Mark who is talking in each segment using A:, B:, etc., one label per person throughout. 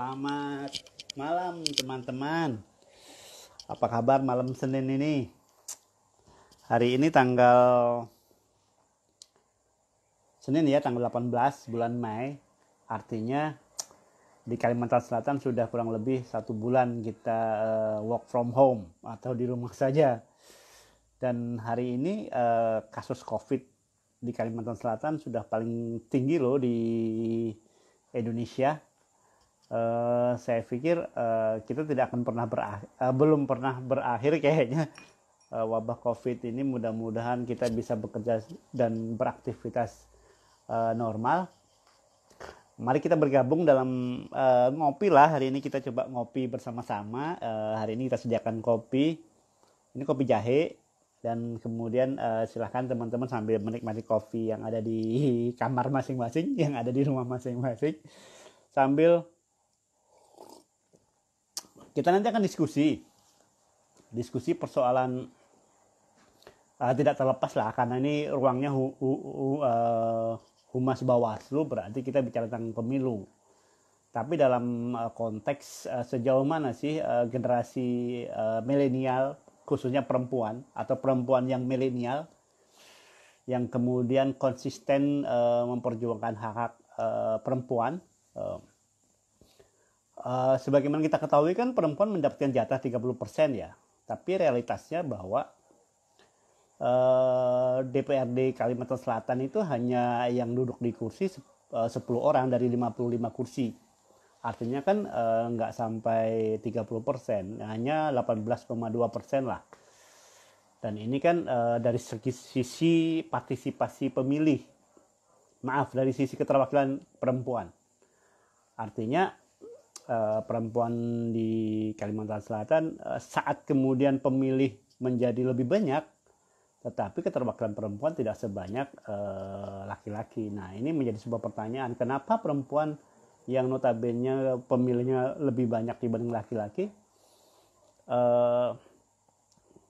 A: Selamat malam teman-teman. Apa kabar malam Senin ini? Hari ini tanggal Senin ya, tanggal 18 bulan Mei. Artinya di Kalimantan Selatan sudah kurang lebih 1 bulan kita work from home atau di rumah saja. Dan hari ini kasus COVID di Kalimantan Selatan sudah paling tinggi loh di Indonesia. Saya pikir kita tidak akan pernah belum pernah berakhir kayaknya wabah COVID ini. Mudah-mudahan kita bisa bekerja dan beraktivitas normal. Mari kita bergabung dalam ngopi lah. Hari ini kita coba ngopi bersama-sama. Hari ini kita sediakan kopi. Ini kopi jahe. Dan kemudian silahkan teman-teman sambil menikmati kopi yang ada di kamar masing-masing, yang ada di rumah masing-masing. Sambil kita nanti akan diskusi persoalan tidak terlepas lah, karena ini ruangnya Humas Bawaslu, berarti kita bicara tentang pemilu. Tapi dalam konteks sejauh mana sih generasi milenial, khususnya perempuan atau perempuan yang milenial, yang kemudian konsisten memperjuangkan hak-hak perempuan. Sebagaimana kita ketahui kan perempuan mendapatkan jatah 30% ya. Tapi realitasnya bahwa DPRD Kalimantan Selatan itu hanya yang duduk di kursi 10 orang dari 55 kursi. Artinya kan nggak sampai 30%, hanya 18,2% lah. Dan ini kan dari sisi partisipasi pemilih, dari sisi keterwakilan perempuan. Artinya perempuan di Kalimantan Selatan saat kemudian pemilih menjadi lebih banyak, tetapi keterwakilan perempuan tidak sebanyak laki-laki. Nah, ini menjadi sebuah pertanyaan, kenapa perempuan yang notabene pemilihnya lebih banyak dibanding laki-laki,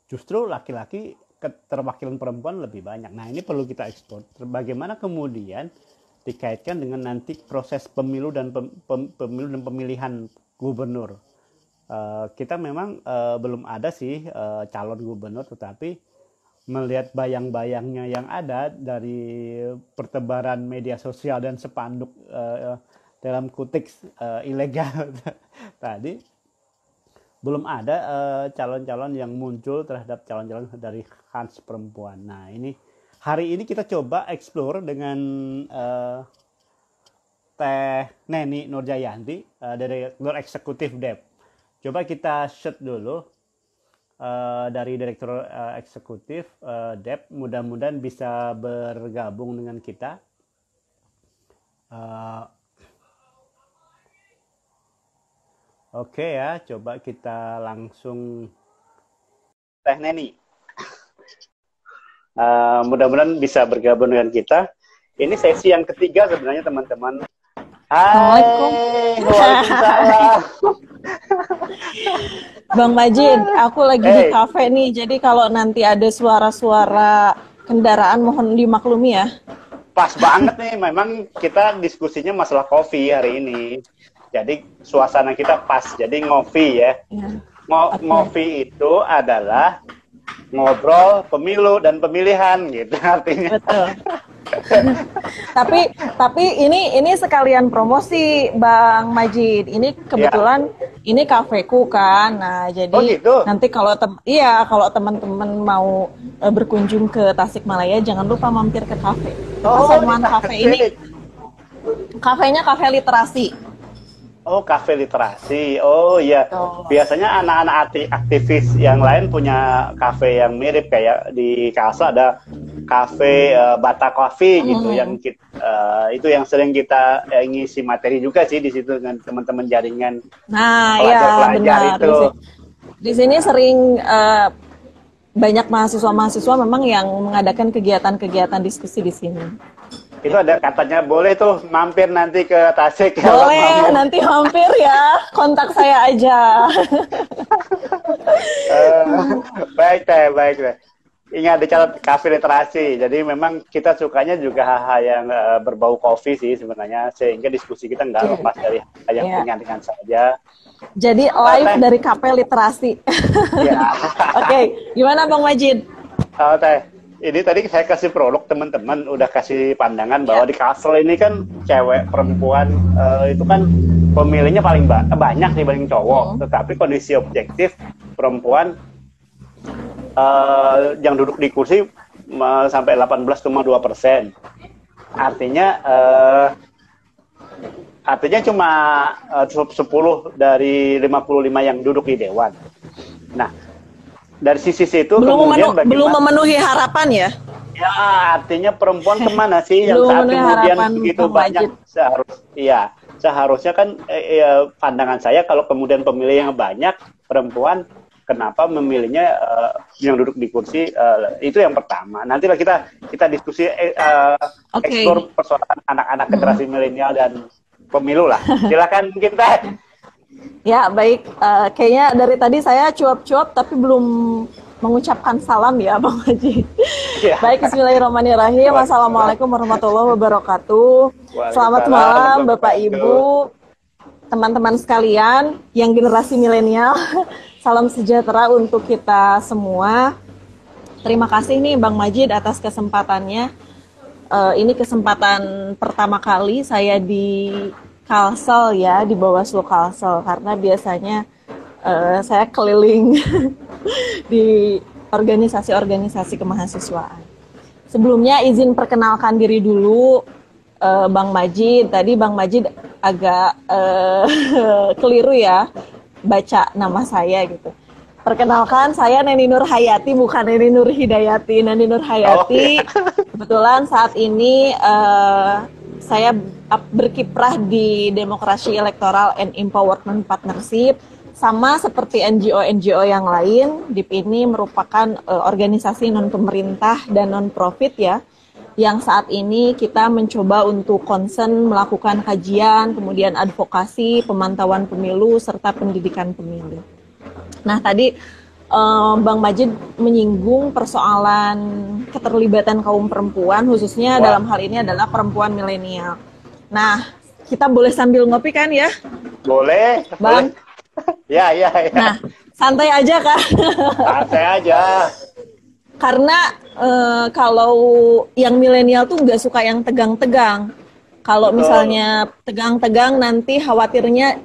A: justru laki-laki keterwakilan perempuan lebih banyak. Nah, ini perlu kita eksplor. Bagaimana kemudian dikaitkan dengan nanti proses pemilu dan pemilihan gubernur. Kita memang belum ada sih calon gubernur, tetapi melihat bayang-bayangnya yang ada dari pertebaran media sosial dan spanduk dalam kutip ilegal tadi, belum ada calon-calon yang muncul terhadap calon-calon dari khas perempuan. Nah, ini hari ini kita coba explore dengan Teh Neni Nurjayanti, Direktur Eksekutif DEP. Coba kita shoot dulu dari Direktur Eksekutif DEP. Mudah-mudahan bisa bergabung dengan kita. Oke ya, coba kita langsung Teh Neni. Mudah-mudahan bisa bergabung dengan kita. Ini sesi yang ketiga sebenarnya teman-teman. Hai, Waalaikumsalam.
B: Bang Majid, aku lagi di kafe nih, jadi kalau nanti ada suara-suara kendaraan mohon dimaklumi ya.
A: Pas banget nih, memang kita diskusinya masalah kopi hari ini. Jadi suasana kita pas, jadi ngopi ya. Ngopi itu adalah ngobrol pemilu dan pemilihan gitu artinya.
B: Betul. tapi ini sekalian promosi Bang Majid. Ini kebetulan ini kafeku kan. Nah, jadi
A: gitu?
B: Nanti kalau teman-teman mau berkunjung ke Tasikmalaya, jangan lupa mampir ke kafe. Kesamaan kafe ini. Kafenya kafe literasi.
A: Oh, kafe literasi. Oh iya. Biasanya anak-anak aktivis yang lain punya kafe yang mirip, kayak di Kalsel ada kafe Bata Coffee gitu, yang itu yang sering kita ngisi materi juga sih di situ dengan teman-teman jaringan pelajar-pelajar itu.
B: Di sini sering banyak mahasiswa-mahasiswa memang yang mengadakan kegiatan-kegiatan diskusi di sini.
A: Itu ada katanya boleh tuh mampir nanti ke Tasik.
B: Boleh, nanti mampir ya. Kontak saya aja.
A: Baik. Ingat dicatat kafe literasi. Jadi memang kita sukanya juga hal-hal yang berbau kopi sih sebenarnya, sehingga diskusi kita nggak lepas dari hal yang ringan-ringan saja.
B: Jadi live dari kafe literasi.
A: Ya.
B: Oke, gimana Bang Majid?
A: Teh, ini tadi saya kasih prolog, teman-teman udah kasih pandangan bahwa di Kasel ini kan cewek perempuan itu kan pemilihnya paling banyak dibanding cowok, tetapi kondisi objektif perempuan yang duduk di kursi sampai 18,2%. Artinya cuma 10 dari 55 yang duduk di dewan. Nah, dari sisi itu
B: belum memenuhi harapan ya?
A: Ya, artinya perempuan kemana sih yang saat kemudian begitu banyak seharusnya kan pandangan saya kalau kemudian pemilih yang banyak perempuan, kenapa memilihnya yang duduk di kursi, itu yang pertama. Nantilah kita diskusi eksplor persoalan anak-anak generasi milenial dan pemilu lah. Silakan kita.
B: Ya baik, kayaknya dari tadi saya cuap-cuap tapi belum mengucapkan salam ya Bang Haji. Ya. Baik, bismillahirrahmanirrahim. Assalamualaikum warahmatullahi wabarakatuh. Selamat malam Bapak Ibu, teman-teman sekalian yang generasi milenial. Salam sejahtera untuk kita semua. Terima kasih nih Bang Majid atas kesempatannya. Ini kesempatan pertama kali saya di Kalsel ya, di Bawaslu Kalsel, karena biasanya saya keliling di organisasi-organisasi kemahasiswaan. Sebelumnya izin perkenalkan diri dulu, Bang Majid. Tadi Bang Majid agak keliru ya baca nama saya gitu. Perkenalkan, saya Neni Nur Hayati, bukan Neni Nur Hidayati. Neni Nur Hayati. Kebetulan saat ini saya berkiprah di Demokrasi Electoral and Empowerment Partnership. Sama seperti NGO-NGO yang lain, DIP ini merupakan organisasi non-pemerintah dan non-profit ya, yang saat ini kita mencoba untuk concern melakukan kajian, kemudian advokasi, pemantauan pemilu, serta pendidikan pemilu. Nah tadi Bang Majid menyinggung persoalan keterlibatan kaum perempuan, khususnya dalam hal ini adalah perempuan milenial. Nah, kita boleh sambil ngopi kan ya?
A: Boleh.
B: Bang?
A: Ya.
B: Nah, santai aja kan?
A: Santai aja.
B: Karena kalau yang milenial tuh nggak suka yang tegang-tegang. Kalau misalnya tegang-tegang nanti khawatirnya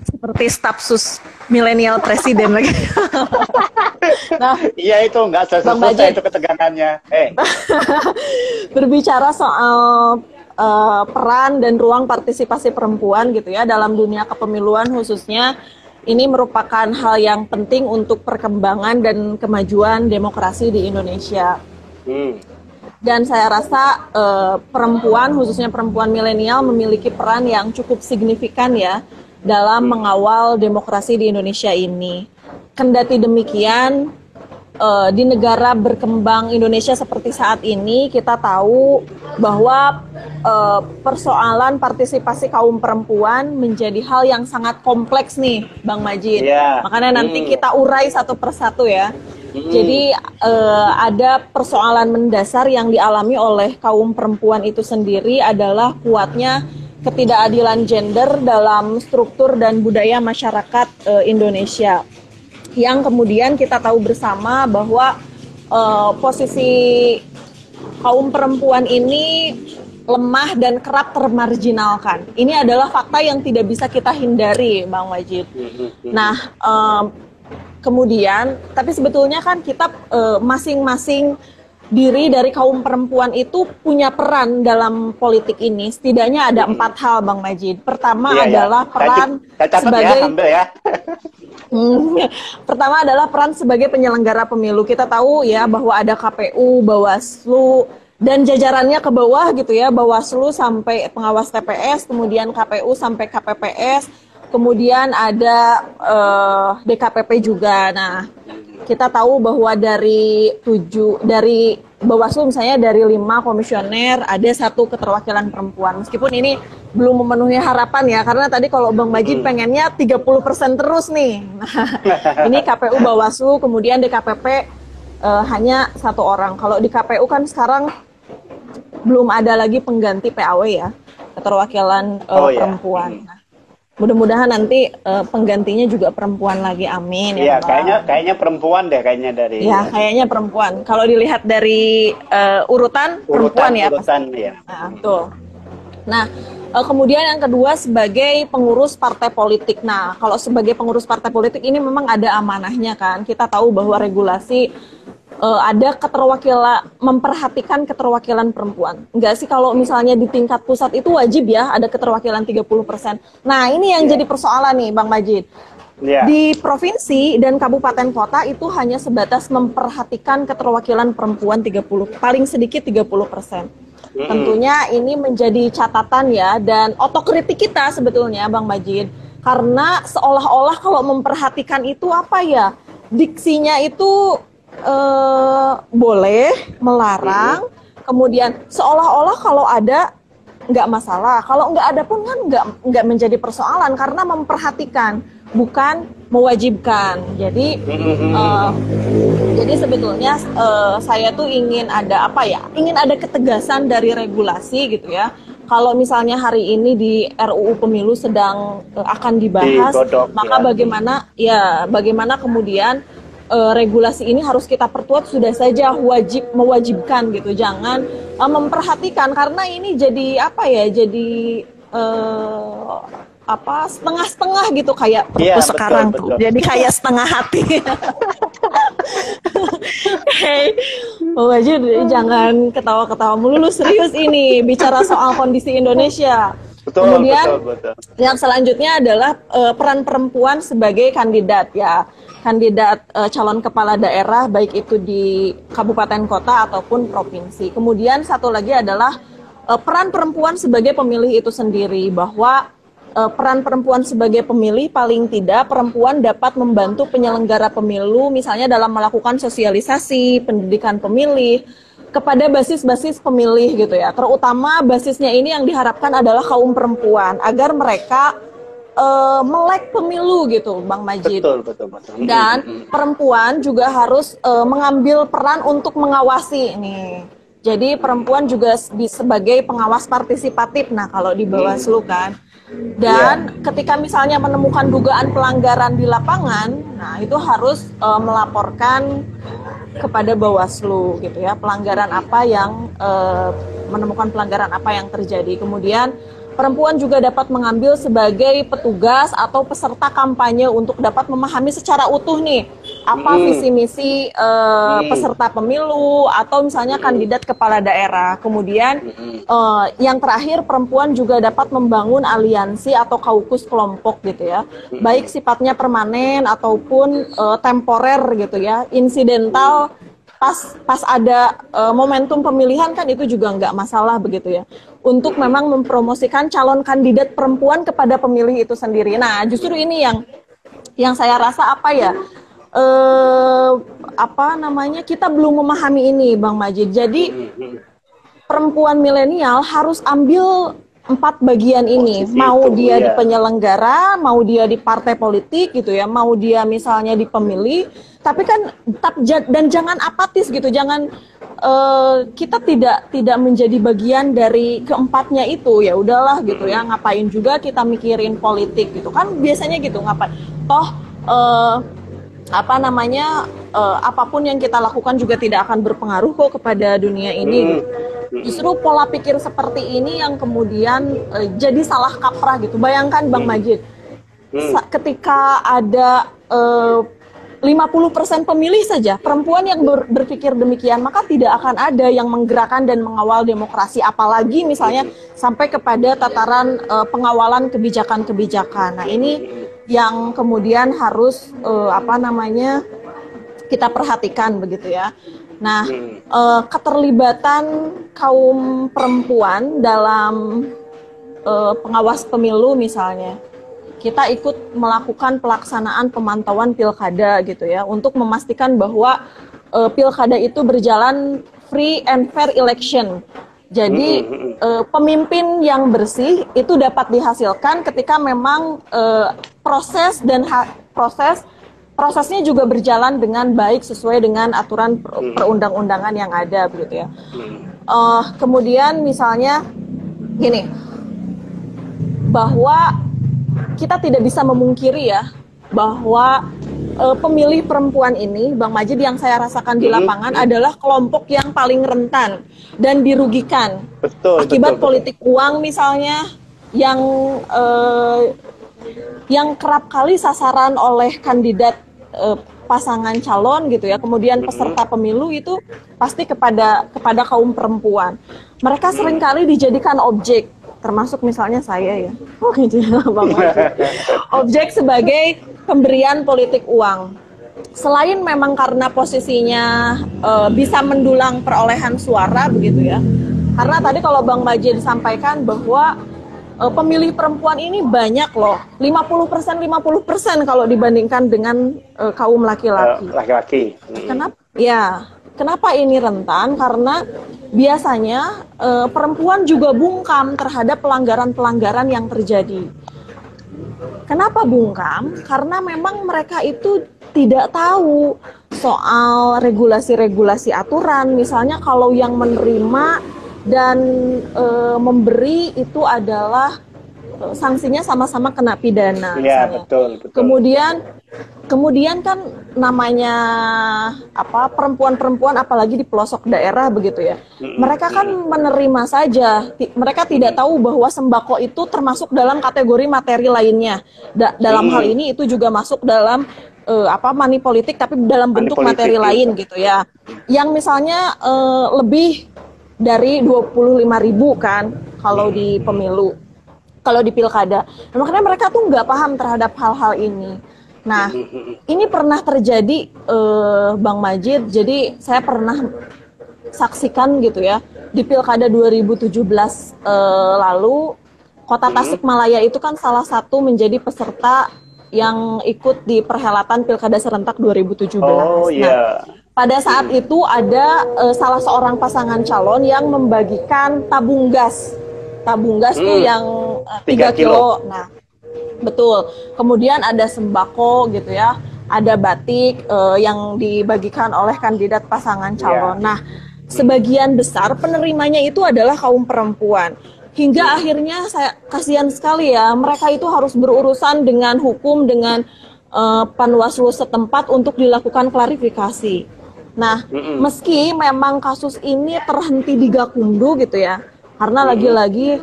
B: seperti staf sus milenial presiden lagi. Nah,
A: iya itu nggak selesai itu ketegangannya.
B: Berbicara soal peran dan ruang partisipasi perempuan gitu ya dalam dunia kepemiluan khususnya, ini merupakan hal yang penting untuk perkembangan dan kemajuan demokrasi di Indonesia. Dan saya rasa perempuan, khususnya perempuan milenial, memiliki peran yang cukup signifikan ya dalam mengawal demokrasi di Indonesia ini. Kendati demikian, di negara berkembang Indonesia seperti saat ini, kita tahu bahwa persoalan partisipasi kaum perempuan menjadi hal yang sangat kompleks nih, Bang Majid. Makanya nanti kita urai satu persatu ya. Jadi ada persoalan mendasar yang dialami oleh kaum perempuan itu sendiri adalah kuatnya ketidakadilan gender dalam struktur dan budaya masyarakat Indonesia. Yang kemudian kita tahu bersama bahwa posisi kaum perempuan ini lemah dan kerap termarginalkan. Ini adalah fakta yang tidak bisa kita hindari, Bang Wajid. Nah, kemudian, tapi sebetulnya kan kita masing-masing diri dari kaum perempuan itu punya peran dalam politik ini. Setidaknya ada 4 hal, Bang Majid. Pertama adalah peran sebagai pertama adalah peran sebagai penyelenggara pemilu. Kita tahu ya bahwa ada KPU, Bawaslu, dan jajarannya ke bawah gitu ya, Bawaslu sampai pengawas TPS, kemudian KPU sampai KPPS, kemudian ada DKPP juga. Nah, kita tahu bahwa dari Bawaslu misalnya dari 5 komisioner ada 1 keterwakilan perempuan. Meskipun ini belum memenuhi harapan ya, karena tadi kalau Bang Majid pengennya 30% terus nih. Nah, ini KPU, Bawaslu, kemudian DKPP hanya 1 orang. Kalau di KPU kan sekarang belum ada lagi pengganti PAW ya, keterwakilan perempuan. Nah, mudah-mudahan nanti penggantinya juga perempuan lagi, amin.
A: Iya, kayaknya perempuan deh kayaknya dari.
B: Ya, kayaknya perempuan. Kalau dilihat dari urutan perempuan ya.
A: Ya.
B: Nah, betul. Nah, kemudian yang kedua sebagai pengurus partai politik. Nah, kalau sebagai pengurus partai politik ini memang ada amanahnya kan. Kita tahu bahwa regulasi ada keterwakilan, memperhatikan keterwakilan perempuan. Enggak sih kalau misalnya di tingkat pusat itu wajib ya ada keterwakilan 30%. Nah, ini yang jadi persoalan nih Bang Majid. Di provinsi dan kabupaten kota itu hanya sebatas memperhatikan keterwakilan perempuan 30, paling sedikit 30%. Tentunya ini menjadi catatan ya, dan otokritik kita sebetulnya Bang Majid. Karena seolah-olah kalau memperhatikan itu apa ya, diksinya itu boleh, melarang, kemudian seolah-olah kalau ada nggak masalah, kalau nggak ada pun kan nggak menjadi persoalan karena memperhatikan, bukan mewajibkan. Jadi sebetulnya saya tuh ingin ada apa ya? Ingin ada ketegasan dari regulasi gitu ya. Kalau misalnya hari ini di RUU Pemilu sedang akan dibahas, maka bagaimana kemudian regulasi ini harus kita perkuat, sudah saja mewajibkan gitu, jangan memperhatikan, karena ini jadi apa ya? Jadi setengah-setengah gitu kayak sekarang betul. Jadi kayak setengah hati. Wajib jangan ketawa-ketawa melulu, serius ini bicara soal kondisi Indonesia. Kemudian yang selanjutnya adalah peran perempuan sebagai kandidat ya, kandidat calon kepala daerah baik itu di kabupaten kota ataupun provinsi. Kemudian satu lagi adalah peran perempuan sebagai pemilih itu sendiri, bahwa peran perempuan sebagai pemilih paling tidak perempuan dapat membantu penyelenggara pemilu misalnya dalam melakukan sosialisasi pendidikan pemilih kepada basis-basis pemilih gitu ya. Terutama basisnya ini yang diharapkan adalah kaum perempuan agar mereka melek pemilu gitu, Bang Majid.
A: Betul.
B: Dan perempuan juga harus mengambil peran untuk mengawasi ini. Jadi perempuan juga sebagai pengawas partisipatif. Nah, kalau di Bawaslu kan. Dan ketika misalnya menemukan dugaan pelanggaran di lapangan, nah itu harus melaporkan kepada Bawaslu gitu ya, pelanggaran apa yang menemukan pelanggaran apa yang terjadi. Kemudian perempuan juga dapat mengambil sebagai petugas atau peserta kampanye untuk dapat memahami secara utuh nih apa visi misi peserta pemilu atau misalnya kandidat kepala daerah. Kemudian yang terakhir perempuan juga dapat membangun aliansi atau kaukus kelompok gitu ya, baik sifatnya permanen ataupun temporer gitu ya, insidental. Pas ada momentum pemilihan kan itu juga nggak masalah begitu ya, untuk memang mempromosikan calon kandidat perempuan kepada pemilih itu sendiri. Nah, justru ini yang saya rasa apa ya, kita belum memahami ini, Bang Majid. Jadi perempuan milenial harus ambil 4 bagian ini, mau dia di penyelenggara, mau dia di partai politik gitu ya, mau dia misalnya di pemilih, tapi kan dan jangan apatis gitu, jangan kita tidak menjadi bagian dari keempatnya itu, ya udahlah gitu ya, ngapain juga kita mikirin politik gitu kan, biasanya gitu, ngapain toh apapun yang kita lakukan juga tidak akan berpengaruh kok kepada dunia ini. Justru pola pikir seperti ini yang kemudian jadi salah kaprah gitu. Bayangkan Bang Majid, ketika ada 50% pemilih saja perempuan yang berpikir demikian, maka tidak akan ada yang menggerakkan dan mengawal demokrasi, apalagi misalnya sampai kepada tataran pengawalan kebijakan-kebijakan. Nah, ini yang kemudian harus kita perhatikan begitu ya. Nah, keterlibatan kaum perempuan dalam pengawas pemilu misalnya, kita ikut melakukan pelaksanaan pemantauan pilkada gitu ya, untuk memastikan bahwa pilkada itu berjalan free and fair election. Jadi pemimpin yang bersih itu dapat dihasilkan ketika memang proses prosesnya juga berjalan dengan baik sesuai dengan aturan perundang-undangan yang ada begitu ya. Kemudian misalnya gini, bahwa kita tidak bisa memungkiri ya bahwa pemilih perempuan ini, Bang Majid, yang saya rasakan di lapangan adalah kelompok yang paling rentan dan dirugikan akibat politik uang misalnya yang kerap kali sasaran oleh kandidat pasangan calon gitu ya, kemudian peserta pemilu itu pasti kepada kaum perempuan. Mereka seringkali dijadikan objek, termasuk misalnya saya ya, objek sebagai pemberian politik uang. Selain memang karena posisinya bisa mendulang perolehan suara begitu ya, karena tadi kalau Bang Majid disampaikan bahwa pemilih perempuan ini banyak loh, 50% kalau dibandingkan dengan kaum laki-laki. Kenapa? Ya, kenapa ini rentan? Karena biasanya perempuan juga bungkam terhadap pelanggaran-pelanggaran yang terjadi. Kenapa bungkam? Karena memang mereka itu tidak tahu soal regulasi-regulasi aturan. Misalnya kalau yang menerima dan memberi itu adalah sanksinya sama-sama kena pidana.
A: Iya, betul.
B: Kemudian kan namanya perempuan-perempuan apalagi di pelosok daerah begitu ya. Mereka kan menerima saja. Mereka tidak tahu bahwa sembako itu termasuk dalam kategori materi lainnya. Dalam hal ini itu juga masuk dalam money politik tapi dalam bentuk materi lain gitu ya. Yang misalnya lebih dari 25.000 kan kalau di pemilu, kalau di pilkada. Nah, makanya mereka tuh nggak paham terhadap hal-hal ini. Nah, ini pernah terjadi Bang Majid. Jadi saya pernah saksikan gitu ya di pilkada 2017 lalu, Kota Tasikmalaya itu kan salah satu menjadi peserta yang ikut di perhelatan pilkada serentak 2017. Nah, pada saat itu ada salah seorang pasangan calon yang membagikan tabung gas. Tabung gas tuh yang 3 kilo. Nah, betul. Kemudian ada sembako gitu ya. Ada batik yang dibagikan oleh kandidat pasangan calon. Nah, sebagian besar penerimanya itu adalah kaum perempuan. Hingga akhirnya saya kasihan sekali ya, mereka itu harus berurusan dengan hukum, dengan Panwaslu setempat untuk dilakukan klarifikasi. Nah, meski memang kasus ini terhenti di Gakumdu gitu ya, karena lagi-lagi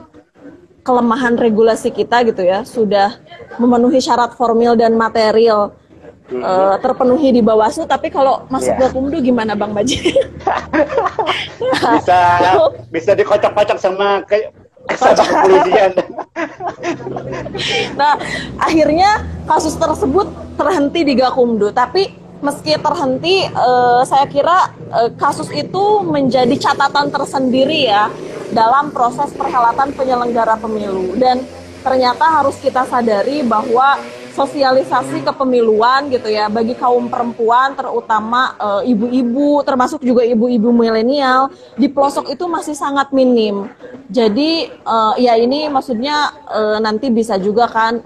B: kelemahan regulasi kita gitu ya, sudah memenuhi syarat formil dan material terpenuhi di Bawaslu, tapi kalau masuk Gakumdu gimana Bang Majid?
A: bisa dikocok-kocok sama kepolisian.
B: Nah, akhirnya kasus tersebut terhenti di Gakumdu, tapi meski terhenti, saya kira kasus itu menjadi catatan tersendiri ya dalam proses perhelatan penyelenggara pemilu. Dan ternyata harus kita sadari bahwa sosialisasi kepemiluan gitu ya bagi kaum perempuan, terutama ibu-ibu, termasuk juga ibu-ibu milenial di pelosok itu masih sangat minim. Jadi ya ini maksudnya nanti bisa juga kan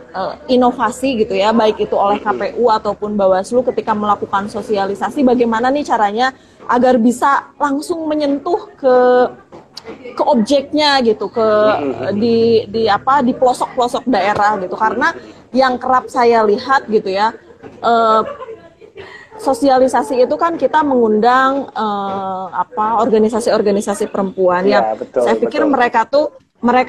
B: inovasi gitu ya, baik itu oleh KPU ataupun Bawaslu ketika melakukan sosialisasi, bagaimana nih caranya agar bisa langsung menyentuh ke objeknya gitu, di pelosok-pelosok daerah gitu. Karena yang kerap saya lihat gitu ya, sosialisasi itu kan kita mengundang organisasi-organisasi perempuan ya. Saya pikir mereka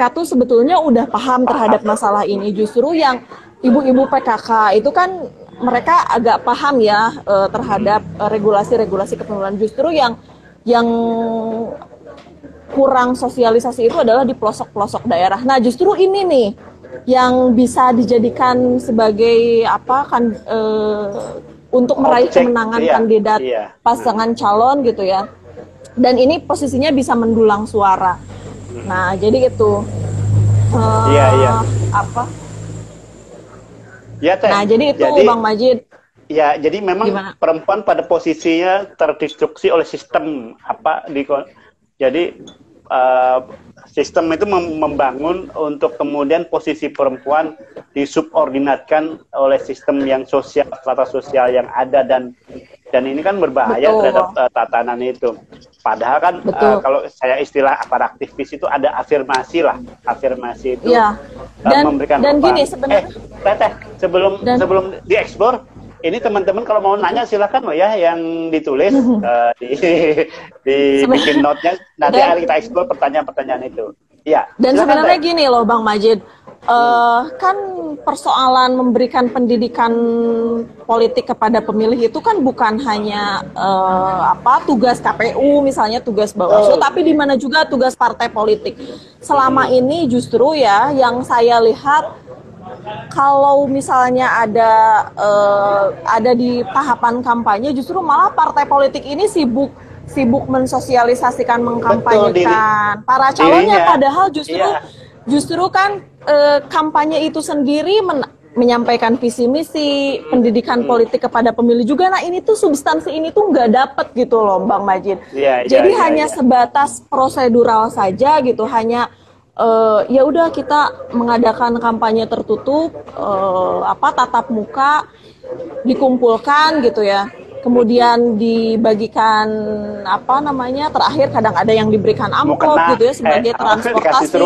B: tuh sebetulnya udah paham terhadap masalah ini. Justru yang ibu-ibu PKK itu kan mereka agak paham ya terhadap regulasi-regulasi kepemiluan. Justru yang kurang sosialisasi itu adalah di pelosok-pelosok daerah. Nah, justru ini nih yang bisa dijadikan sebagai untuk meraih kemenangan kandidat pasangan calon gitu ya. Dan ini posisinya bisa mendulang suara. Nah, jadi itu Nah, jadi itu Bang Majid.
A: Ya, jadi memang perempuan pada posisinya terdistruksi oleh sistem jadi sistem itu membangun untuk kemudian posisi perempuan disubordinatkan oleh sistem yang sosial, strata sosial yang ada, dan ini kan berbahaya terhadap tatanan itu. Padahal kan kalau saya istilah para aktivis itu ada afirmasi lah, afirmasi itu memberikan
B: dan gini sebenarnya.
A: Teteh, sebelum dieksplor, ini teman-teman kalau mau nanya silakan loh ya, yang ditulis bikin note-nya, nanti kita eksplor pertanyaan-pertanyaan itu. Ya.
B: Dan sebenarnya gini loh Bang Majid, kan persoalan memberikan pendidikan politik kepada pemilih itu kan bukan hanya tugas KPU misalnya, tugas Bawaslu, tapi di mana juga tugas partai politik. Selama ini justru ya yang saya lihat, kalau misalnya ada di tahapan kampanye, justru malah partai politik ini sibuk mensosialisasikan, mengkampanyekan para calonnya, padahal justru kan kampanye itu sendiri menyampaikan visi misi pendidikan politik kepada pemilih juga. Nah ini tuh substansi ini tuh nggak dapet gitu loh Bang Majid. Jadi hanya sebatas prosedural saja gitu, hanya ya udah kita mengadakan kampanye tertutup, tatap muka, dikumpulkan gitu ya. Kemudian dibagikan terakhir kadang ada yang diberikan amplop gitu ya sebagai transportasi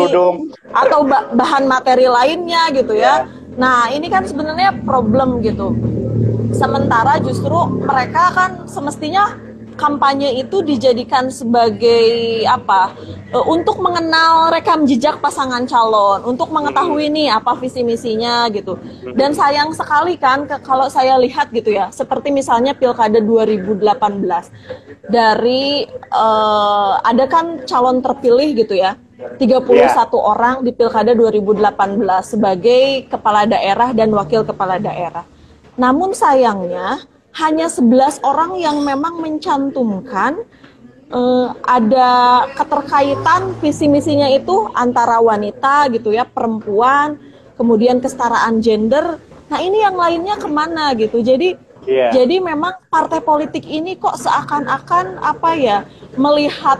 B: atau bahan materi lainnya gitu ya. Nah ini kan sebenarnya problem gitu. Sementara justru mereka kan semestinya kampanye itu dijadikan sebagai untuk mengenal rekam jejak pasangan calon, untuk mengetahui nih apa visi misinya gitu. Dan sayang sekali kan kalau saya lihat gitu ya, seperti misalnya Pilkada 2018 dari ada kan calon terpilih gitu ya, 31 orang di Pilkada 2018 sebagai kepala daerah dan wakil kepala daerah. Namun sayangnya hanya 11 orang yang memang mencantumkan ada keterkaitan visi misinya itu antara wanita gitu ya, perempuan, kemudian kesetaraan gender. Nah ini yang lainnya kemana gitu. Jadi memang partai politik ini kok seakan-akan melihat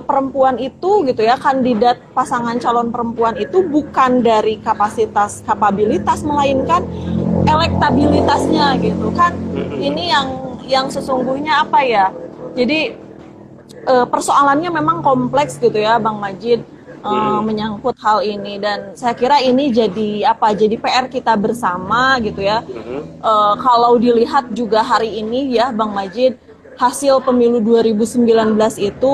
B: perempuan itu gitu ya, kandidat pasangan calon perempuan itu bukan dari kapabilitas, melainkan elektabilitasnya gitu kan. Ini yang sesungguhnya jadi persoalannya memang kompleks gitu ya Bang Majid, menyangkut hal ini, dan saya kira ini jadi PR kita bersama gitu ya. Kalau dilihat juga hari ini ya Bang Majid, hasil pemilu 2019 itu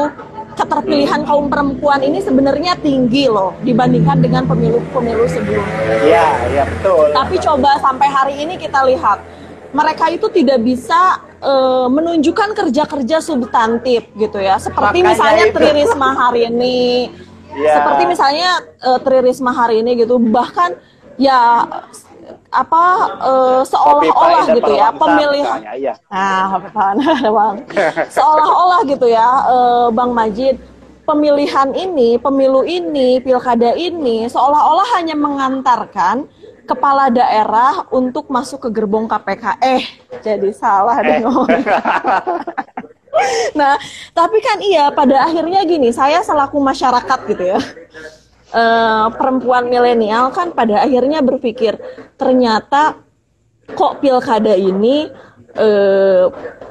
B: keterpilihan kaum perempuan ini sebenarnya tinggi loh dibandingkan dengan pemilu-pemilu sebelumnya.
A: Iya betul.
B: Tapi coba sampai hari ini kita lihat, mereka itu tidak bisa menunjukkan kerja-kerja substantif gitu ya. Seperti misalnya Tri Risma hari ini. Seperti misalnya Tri Risma hari ini gitu. Bahkan ya seolah-olah gitu ya pemilihan. Seolah-olah gitu ya Bang Majid, pemilihan ini, pemilu ini, pilkada ini seolah-olah hanya mengantarkan kepala daerah untuk masuk ke gerbong KPK. Jadi salah dong. Nah, tapi kan pada akhirnya gini, saya selaku masyarakat gitu ya, perempuan milenial kan pada akhirnya berpikir, ternyata kok pilkada ini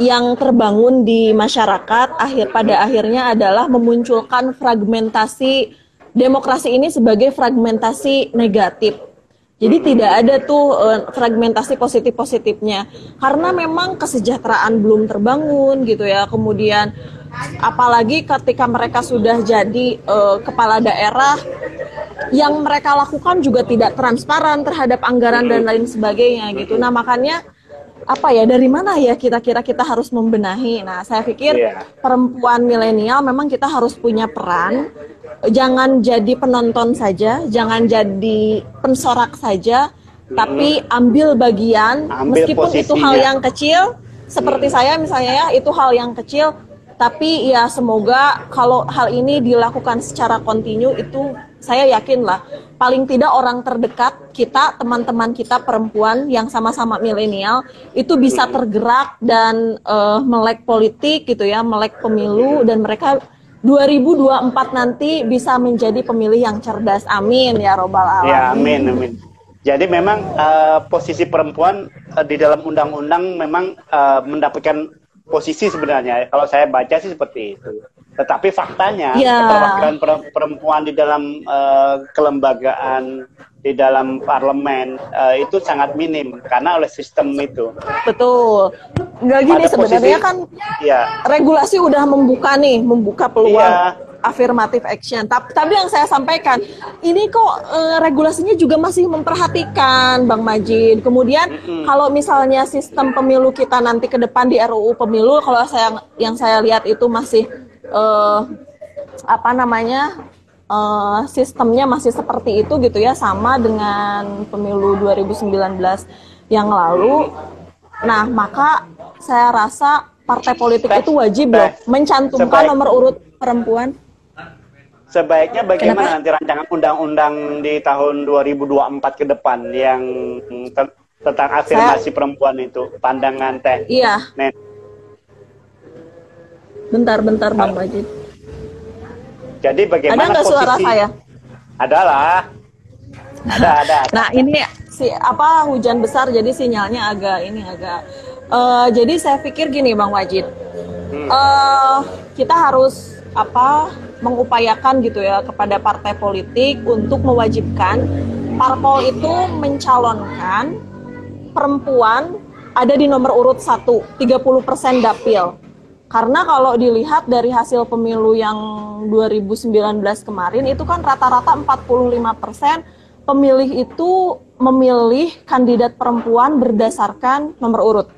B: yang terbangun di masyarakat pada akhirnya adalah memunculkan fragmentasi demokrasi ini sebagai fragmentasi negatif. Jadi tidak ada tuh fragmentasi positif-positifnya, karena memang kesejahteraan belum terbangun gitu ya. Kemudian apalagi ketika mereka sudah jadi kepala daerah, yang mereka lakukan juga tidak transparan terhadap anggaran dan lain sebagainya gitu. Nah makanya dari mana ya kita harus membenahi. Nah saya pikir perempuan milenial memang kita harus punya peran. Jangan jadi penonton saja, jangan jadi pensorak saja, tapi ambil bagian, meskipun posisinya. Itu hal yang kecil, seperti saya misalnya ya, itu hal yang kecil, tapi ya semoga kalau hal ini dilakukan secara kontinu, itu saya yakin lah, paling tidak orang terdekat kita, teman-teman kita perempuan yang sama-sama milenial, itu bisa tergerak dan melek politik gitu ya, melek pemilu, dan mereka 2024 nanti bisa menjadi pemilih yang cerdas. Amin ya robbal alamin.
A: Ya, amin, amin. Jadi memang posisi perempuan di dalam undang-undang memang mendapatkan posisi sebenarnya. Kalau saya baca sih seperti itu. Tetapi faktanya keterwakilan perempuan di dalam kelembagaan, di dalam parlemen itu sangat minim karena oleh sistem itu.
B: Betul. Nggak gini sebenarnya kan regulasi udah membuka peluang affirmative action. Tapi yang saya sampaikan, ini kok regulasinya juga masih memperhatikan, Bang Majid. Kemudian kalau misalnya sistem pemilu kita nanti ke depan di RUU pemilu, kalau yang saya lihat itu masih sistemnya masih seperti itu gitu ya, sama dengan pemilu 2019 yang lalu. Nah, maka saya rasa partai politik itu wajib loh mencantumkan nomor urut perempuan.
A: Sebaiknya bagaimana nanti rancangan undang-undang di tahun 2024 ke depan yang tentang afirmasi perempuan itu, pandangan Teh?
B: Iya. Bentar Bang Majid.
A: Jadi bagaimana
B: ada nggak suara saya?
A: Adalah. Ada.
B: Nah, ini hujan besar jadi sinyalnya agak. Jadi saya pikir gini Bang Majid. Kita harus mengupayakan gitu ya kepada partai politik untuk mewajibkan parpol itu mencalonkan perempuan ada di nomor urut 1, 30% dapil. Karena kalau dilihat dari hasil pemilu yang 2019 kemarin itu kan rata-rata 45% pemilih itu memilih kandidat perempuan berdasarkan nomor urut.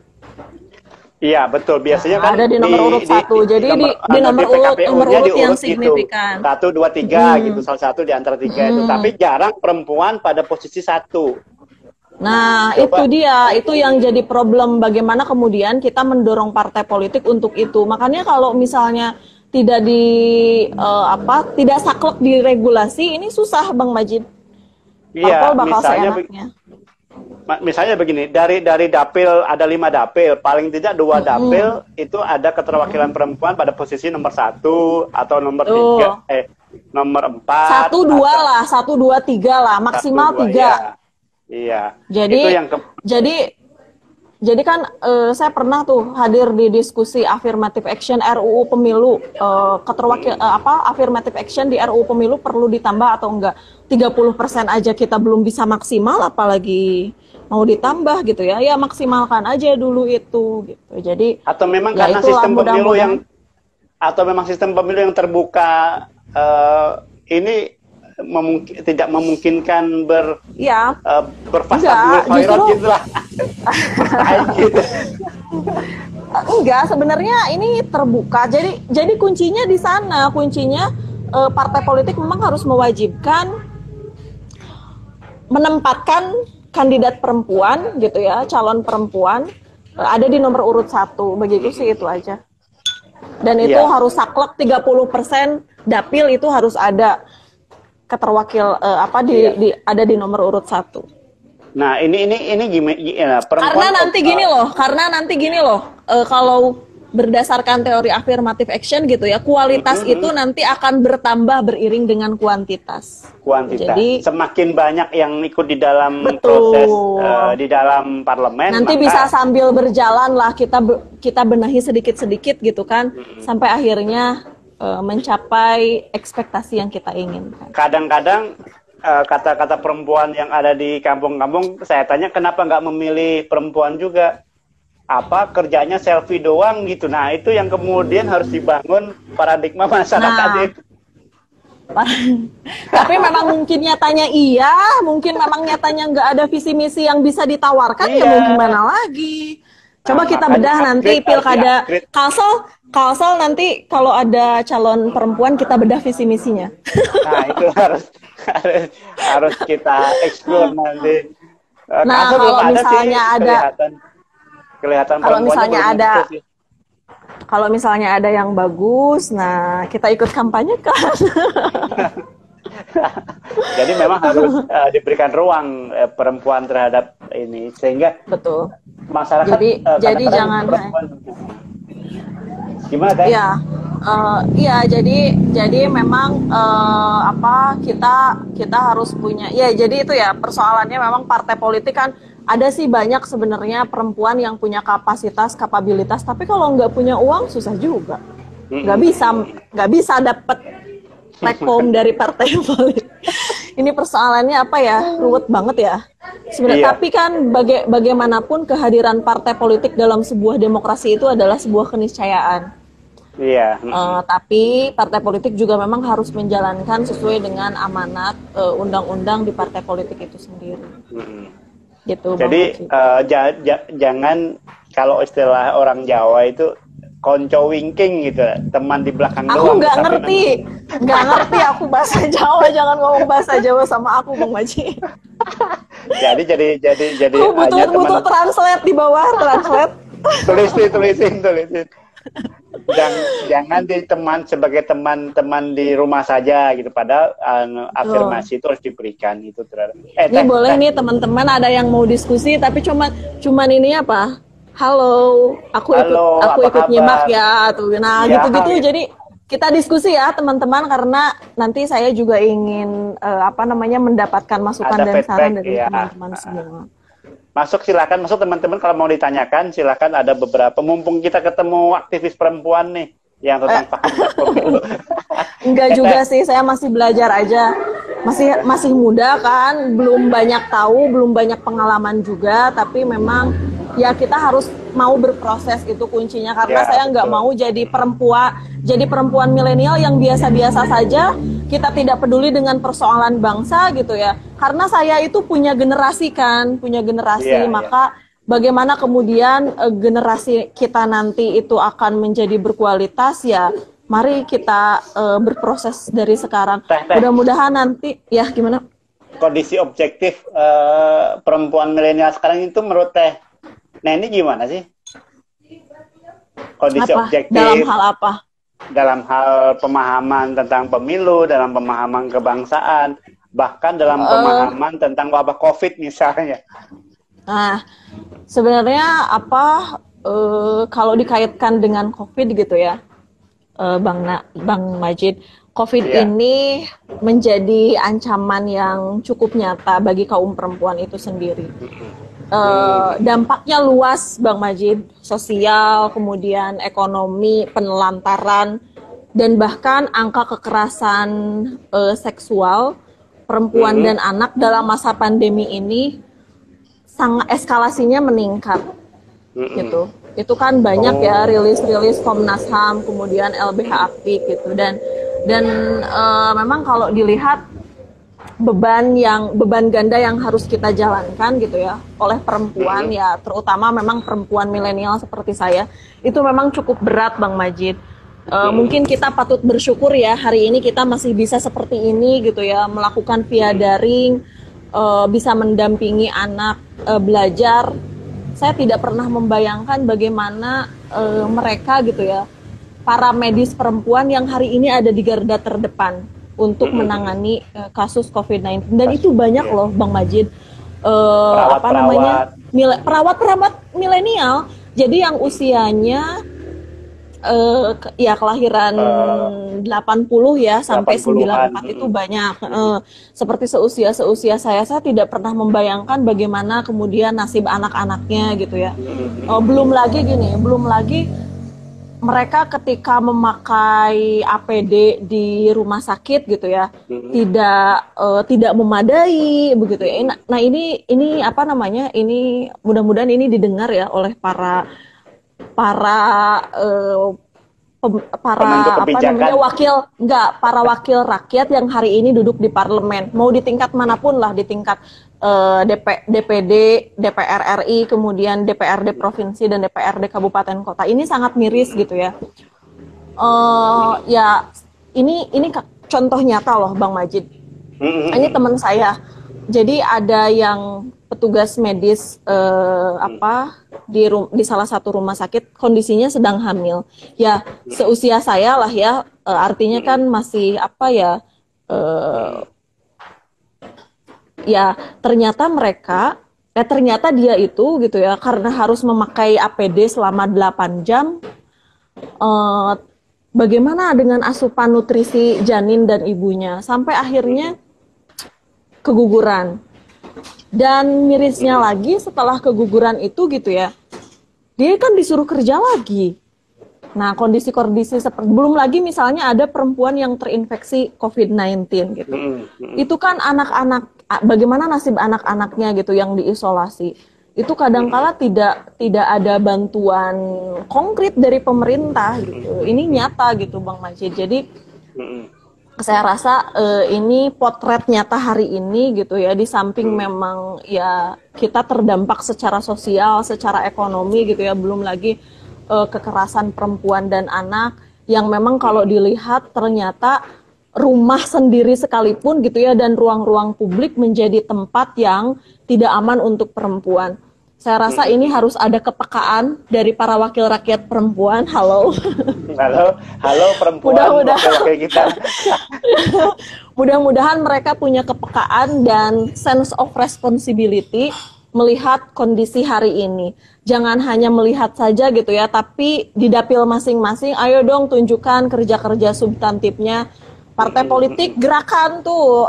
A: Iya betul, biasanya kan
B: ada di nomor urut 1, jadi di nomor urut yang signifikan.
A: 1, 2, 3 gitu, salah satu di antara 3 itu. Tapi jarang perempuan pada posisi 1.
B: Nah, itu dia, itu yang jadi problem. Bagaimana kemudian kita mendorong partai politik untuk itu. Makanya kalau misalnya tidak tidak saklek di regulasi, ini susah Bang Majid.
A: Iya, misalnya begini, dari dapil ada 5 dapil, paling tidak 2 dapil itu ada keterwakilan perempuan pada posisi nomor 1 atau nomor 3, nomor 4.
B: 1, 2 lah, 1, 2, 3 lah, maksimal 3.
A: Iya.
B: Jadi kan saya pernah tuh hadir di diskusi affirmative action RUU pemilu, affirmative action di RUU pemilu perlu ditambah atau enggak? 30% aja kita belum bisa maksimal, apalagi mau ditambah gitu ya. Ya maksimalkan aja dulu itu gitu. Jadi
A: atau memang karena sistem pemilu sistem pemilu yang terbuka ini tidak memungkinkan berfasad gitu lah.
B: Enggak, sebenarnya ini terbuka. Jadi kuncinya di sana. Kuncinya partai politik memang harus mewajibkan menempatkan kandidat perempuan gitu ya, calon perempuan ada di nomor urut 1. Begitu sih, itu aja. Dan itu harus saklek 30% dapil itu harus ada keterwakil ada di nomor urut 1.
A: Nah, ini gimana perempuan?
B: Karena nanti gini loh, kalau berdasarkan teori affirmative action gitu ya, kualitas itu nanti akan bertambah beriring dengan kuantitas.
A: Jadi semakin banyak yang ikut di dalam proses di dalam parlemen,
B: nanti bisa sambil berjalan lah kita benahi sedikit-sedikit gitu kan, sampai akhirnya mencapai ekspektasi yang kita inginkan.
A: Kadang-kadang kata-kata perempuan yang ada di kampung-kampung, saya tanya kenapa nggak memilih perempuan juga? Kerjanya selfie doang gitu. Nah, itu yang kemudian harus dibangun paradigma masyarakat itu.
B: Tapi memang mungkin nyatanya mungkin memang nyatanya nggak ada visi misi yang bisa ditawarkan, ya mau gimana lagi. Coba kita bedah nanti pilkada Kalsel nanti kalau ada calon perempuan kita bedah visi misinya.
A: Nah, itu harus kita explore nanti.
B: Nah, kalau misalnya ada
A: kelihatan
B: kalau misalnya ada yang bagus, nah kita ikut kampanyekan.
A: Jadi memang harus diberikan ruang perempuan terhadap ini, sehingga
B: betul
A: masyarakat
B: jadi jangan
A: gimana Teh?
B: Ya, Iya, jadi memang apa kita harus punya. Ya, jadi itu ya persoalannya memang partai politik kan ada sih banyak sebenarnya perempuan yang punya kapasitas, kapabilitas, tapi kalau nggak punya uang susah juga. Nggak bisa dapet rekom dari partai politik. Ini persoalannya apa ya, ruwet banget ya. Sebenarnya, tapi kan bagaimanapun kehadiran partai politik dalam sebuah demokrasi itu adalah sebuah keniscayaan.
A: Iya.
B: Tapi partai politik juga memang harus menjalankan sesuai dengan amanat undang-undang di partai politik itu sendiri. Gitu.
A: Jadi jangan, kalau istilah orang Jawa itu konco wingking gitu, teman di belakang
B: Aku
A: doang.
B: nggak ngerti aku bahasa Jawa, jangan ngomong bahasa Jawa sama aku, Bang Maji.
A: jadi
B: Aku butuh translate di bawah, translate.
A: tulisin. Jangan sebagai teman-teman di rumah saja gitu, padahal afirmasi itu harus diberikan itu terhadap.
B: Ini boleh nih teman-teman, ada yang mau diskusi tapi cuman ini apa? Halo, aku ikut nyimak ya tuh. Nah,
A: ya,
B: gitu-gitu. Jadi kita diskusi ya teman-teman, karena nanti saya juga ingin mendapatkan masukan dan saran dari teman-teman semua.
A: Silakan masuk teman-teman, kalau mau ditanyakan silakan, ada beberapa, mumpung kita ketemu aktivis perempuan nih yang tentang pemilu.
B: Enggak juga sih, saya masih belajar aja. Masih muda kan, belum banyak tahu, belum banyak pengalaman juga, tapi memang ya kita harus mau berproses, itu kuncinya, karena saya nggak mau jadi perempuan milenial yang biasa-biasa saja, kita tidak peduli dengan persoalan bangsa gitu ya, karena saya itu punya generasi, maka bagaimana kemudian generasi kita nanti itu akan menjadi berkualitas, ya mari kita berproses dari sekarang. Mudah-mudahan nanti, ya gimana?
A: Kondisi objektif perempuan milenial sekarang itu menurut Teh Neni gimana sih? Kondisi objektif
B: dalam hal apa?
A: Dalam hal pemahaman tentang pemilu, dalam pemahaman kebangsaan, bahkan dalam pemahaman tentang wabah COVID misalnya.
B: Nah, sebenarnya kalau dikaitkan dengan COVID gitu ya, Bang Majid, COVID ini menjadi ancaman yang cukup nyata bagi kaum perempuan itu sendiri. Dampaknya luas, Bang Majid, sosial, kemudian ekonomi, penelantaran, dan bahkan angka kekerasan seksual perempuan dan anak dalam masa pandemi ini sangat eskalasinya meningkat, gitu. Itu kan banyak ya rilis Komnas HAM, kemudian LBH Apik gitu, dan memang kalau dilihat beban ganda yang harus kita jalankan gitu ya oleh perempuan, ya terutama memang perempuan milenial seperti saya, itu memang cukup berat, Bang Majid. Mungkin kita patut bersyukur ya hari ini kita masih bisa seperti ini gitu ya, melakukan via daring, bisa mendampingi anak belajar. Saya tidak pernah membayangkan bagaimana mereka gitu ya, para medis perempuan yang hari ini ada di garda terdepan untuk menangani kasus COVID-19, dan itu banyak loh, Bang Majid. Perawat milenial. Jadi yang usianya kelahiran 80 ya sampai 94 itu banyak. Seperti seusia saya tidak pernah membayangkan bagaimana kemudian nasib anak-anaknya gitu ya. Belum lagi mereka ketika memakai APD di rumah sakit gitu ya, tidak memadai begitu ya. Nah ini ini mudah-mudahan ini didengar ya oleh para wakil rakyat yang hari ini duduk di parlemen, mau di tingkat manapun lah, di tingkat DPD, DPR RI, kemudian DPRD provinsi dan DPRD kabupaten kota. Ini sangat miris gitu ya. Ya ini contoh nyata loh, Bang Majid. Ini teman saya. Jadi ada yang petugas medis di salah satu rumah sakit, kondisinya sedang hamil. Ya seusia saya lah ya, artinya kan masih ya ternyata dia itu gitu ya, karena harus memakai APD selama 8 jam, bagaimana dengan asupan nutrisi janin dan ibunya, sampai akhirnya keguguran. Dan mirisnya lagi setelah keguguran itu gitu ya, dia kan disuruh kerja lagi. Nah, kondisi-kondisi seperti, belum lagi misalnya ada perempuan yang terinfeksi COVID-19 gitu. Itu kan anak-anak, bagaimana nasib anak-anaknya gitu yang diisolasi. Itu kadangkala tidak ada bantuan konkret dari pemerintah gitu. Ini nyata gitu Bang Majid. Jadi saya rasa ini potret nyata hari ini gitu ya, di samping memang ya kita terdampak secara sosial, secara ekonomi gitu ya, belum lagi kekerasan perempuan dan anak yang memang kalau dilihat ternyata rumah sendiri sekalipun gitu ya, dan ruang-ruang publik menjadi tempat yang tidak aman untuk perempuan. Saya rasa ini harus ada kepekaan dari para wakil rakyat perempuan. Halo.
A: Halo perempuan wakil kita.
B: Mudah-mudahan mereka punya kepekaan dan sense of responsibility melihat kondisi hari ini. Jangan hanya melihat saja gitu ya, tapi di dapil masing-masing, ayo dong tunjukkan kerja-kerja substantifnya. Partai politik gerakan tuh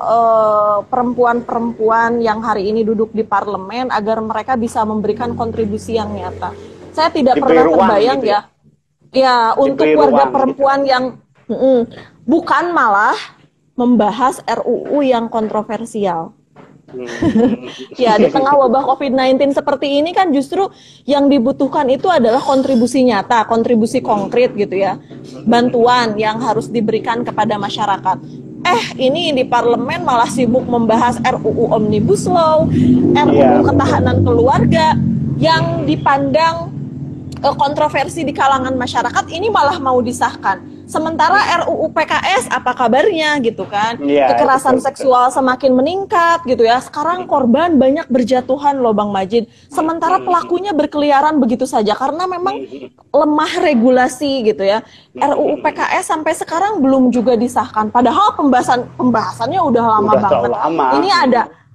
B: perempuan-perempuan yang hari ini duduk di parlemen agar mereka bisa memberikan kontribusi yang nyata. Saya tidak pernah terbayang gitu ya untuk warga perempuan gitu yang bukan malah membahas RUU yang kontroversial. Ya, di tengah wabah COVID-19 seperti ini kan justru yang dibutuhkan itu adalah kontribusi nyata, kontribusi konkret gitu ya. Bantuan yang harus diberikan kepada masyarakat. Ini di parlemen malah sibuk membahas RUU Omnibus Law, RUU Ketahanan Keluarga yang dipandang kontroversi di kalangan masyarakat, ini malah mau disahkan. Sementara RUU PKS apa kabarnya gitu kan? Kekerasan seksual semakin meningkat gitu ya. Sekarang korban banyak berjatuhan loh Bang Majid. Sementara pelakunya berkeliaran begitu saja karena memang lemah regulasi gitu ya. RUU PKS sampai sekarang belum juga disahkan. Padahal pembahasannya udah lama banget. Ini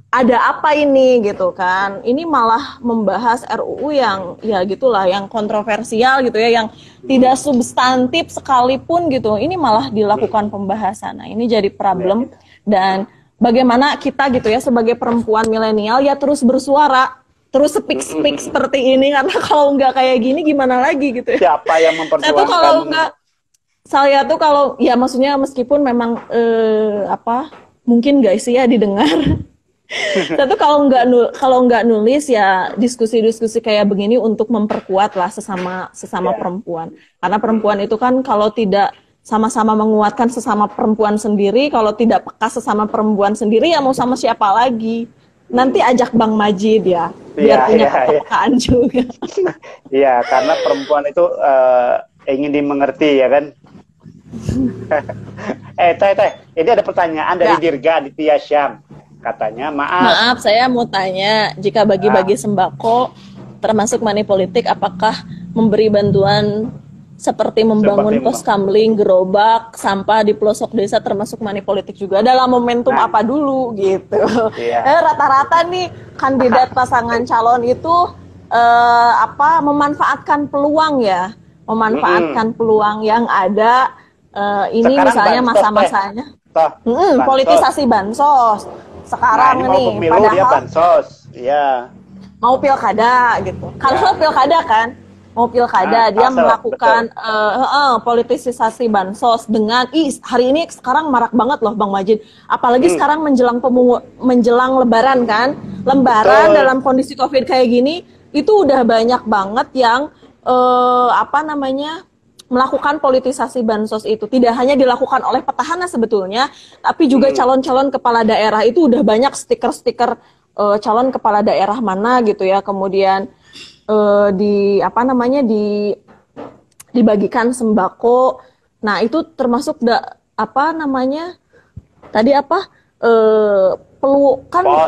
B: ada apa ini gitu kan? Ini malah membahas RUU yang ya gitulah, yang kontroversial gitu ya, yang tidak substantif sekalipun gitu. Ini malah dilakukan pembahasan. Nah, ini jadi problem. Dan bagaimana kita gitu ya sebagai perempuan milenial ya terus bersuara, terus speak seperti ini, karena kalau nggak kayak gini gimana lagi gitu ya.
A: Siapa yang memperjuangkan?
B: Saya tuh kalau ya maksudnya meskipun memang mungkin nggak sih ya didengar. Tapi kalau nggak nulis ya diskusi-diskusi kayak begini untuk memperkuat lah sesama perempuan. Karena perempuan itu kan kalau tidak sama-sama menguatkan sesama perempuan sendiri, kalau tidak peka sesama perempuan sendiri ya mau sama siapa lagi? Nanti ajak Bang Majid ya, biar punya kepekaan juga.
A: Iya, karena perempuan itu ingin dimengerti ya kan. Teh, ini ada pertanyaan dari Dirga Aditya Syam. Katanya, maaf
B: saya mau tanya, jika bagi-bagi sembako termasuk money politik, apakah memberi bantuan seperti membangun pos kamling, gerobak, sampah di pelosok desa termasuk money politik juga? Dalam momentum apa dulu gitu? Rata-rata nih kandidat pasangan calon itu memanfaatkan peluang ya, memanfaatkan peluang yang ada. Ini sekarang misalnya masa-masanya politisasi bansos. Sekarang nih, padahal
A: dia bansos,
B: mau pilkada gitu. Kalau pilkada kan, mau pilkada dia melakukan politisasi bansos dengan hari ini sekarang marak banget loh Bang Majid. Apalagi sekarang menjelang Lebaran kan, dalam kondisi COVID kayak gini, itu udah banyak banget yang melakukan politisasi bansos itu. Tidak hanya dilakukan oleh petahana sebetulnya, tapi juga calon-calon kepala daerah itu udah banyak stiker-stiker calon kepala daerah mana gitu ya. Kemudian dibagikan sembako. Nah, itu termasuk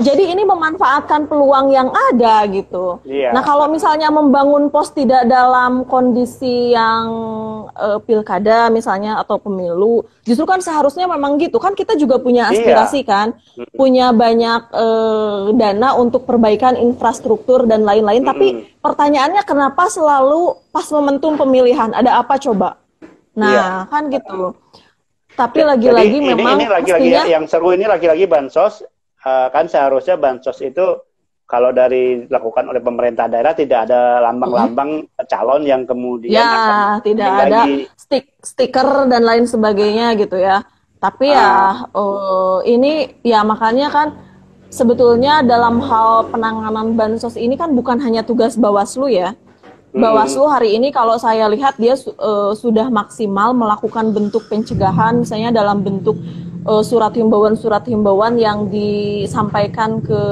B: jadi ini memanfaatkan peluang yang ada gitu. Nah, kalau misalnya membangun pos tidak dalam kondisi yang pilkada misalnya atau pemilu, justru kan seharusnya memang gitu kan, kita juga punya aspirasi kan, punya banyak dana untuk perbaikan infrastruktur dan lain-lain. Tapi pertanyaannya kenapa selalu pas momentum pemilihan? Ada apa coba? Nah, kan gitu. Tapi
A: Jadi
B: lagi-lagi memang
A: ini lagi-lagi
B: mestinya
A: yang seru ini lagi-lagi bansos, kan seharusnya bansos itu kalau dari dilakukan oleh pemerintah daerah tidak ada lambang-lambang calon yang kemudian akan
B: ya tidak
A: dikirim
B: ada
A: lagi.
B: stiker dan lain sebagainya gitu ya. Tapi
A: Ah,
B: ya ini ya makanya kan sebetulnya dalam hal penanganan bansos ini kan bukan hanya tugas Bawaslu ya. Bawaslu hari ini kalau saya lihat dia sudah maksimal melakukan bentuk pencegahan misalnya dalam bentuk surat himbauan yang disampaikan ke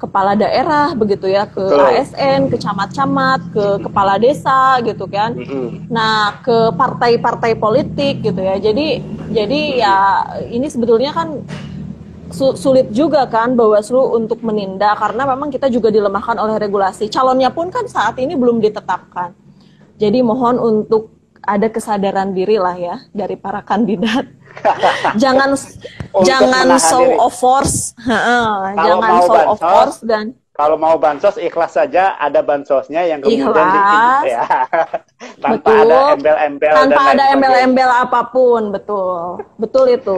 B: kepala daerah begitu ya, ke
A: betul.
B: ASN, ke camat-camat, ke kepala desa gitu kan. Nah, ke partai-partai politik gitu ya. Jadi ya ini sebetulnya kan sulit juga kan Bawaslu untuk menindak karena memang kita juga dilemahkan oleh regulasi. Calonnya pun kan saat ini belum ditetapkan. Jadi mohon untuk ada kesadaran diri lah ya dari para kandidat. jangan jangan show
A: Diri.
B: of force, jangan
A: Mau
B: show of
A: bansos,
B: force dan
A: kalau mau bansos ikhlas saja ada bansosnya yang kemudian
B: ikhlas,
A: ya tanpa
B: betul,
A: ada embel-embel dan
B: tanpa
A: lain
B: ada
A: sebagainya.
B: embel-embel apapun, betul itu.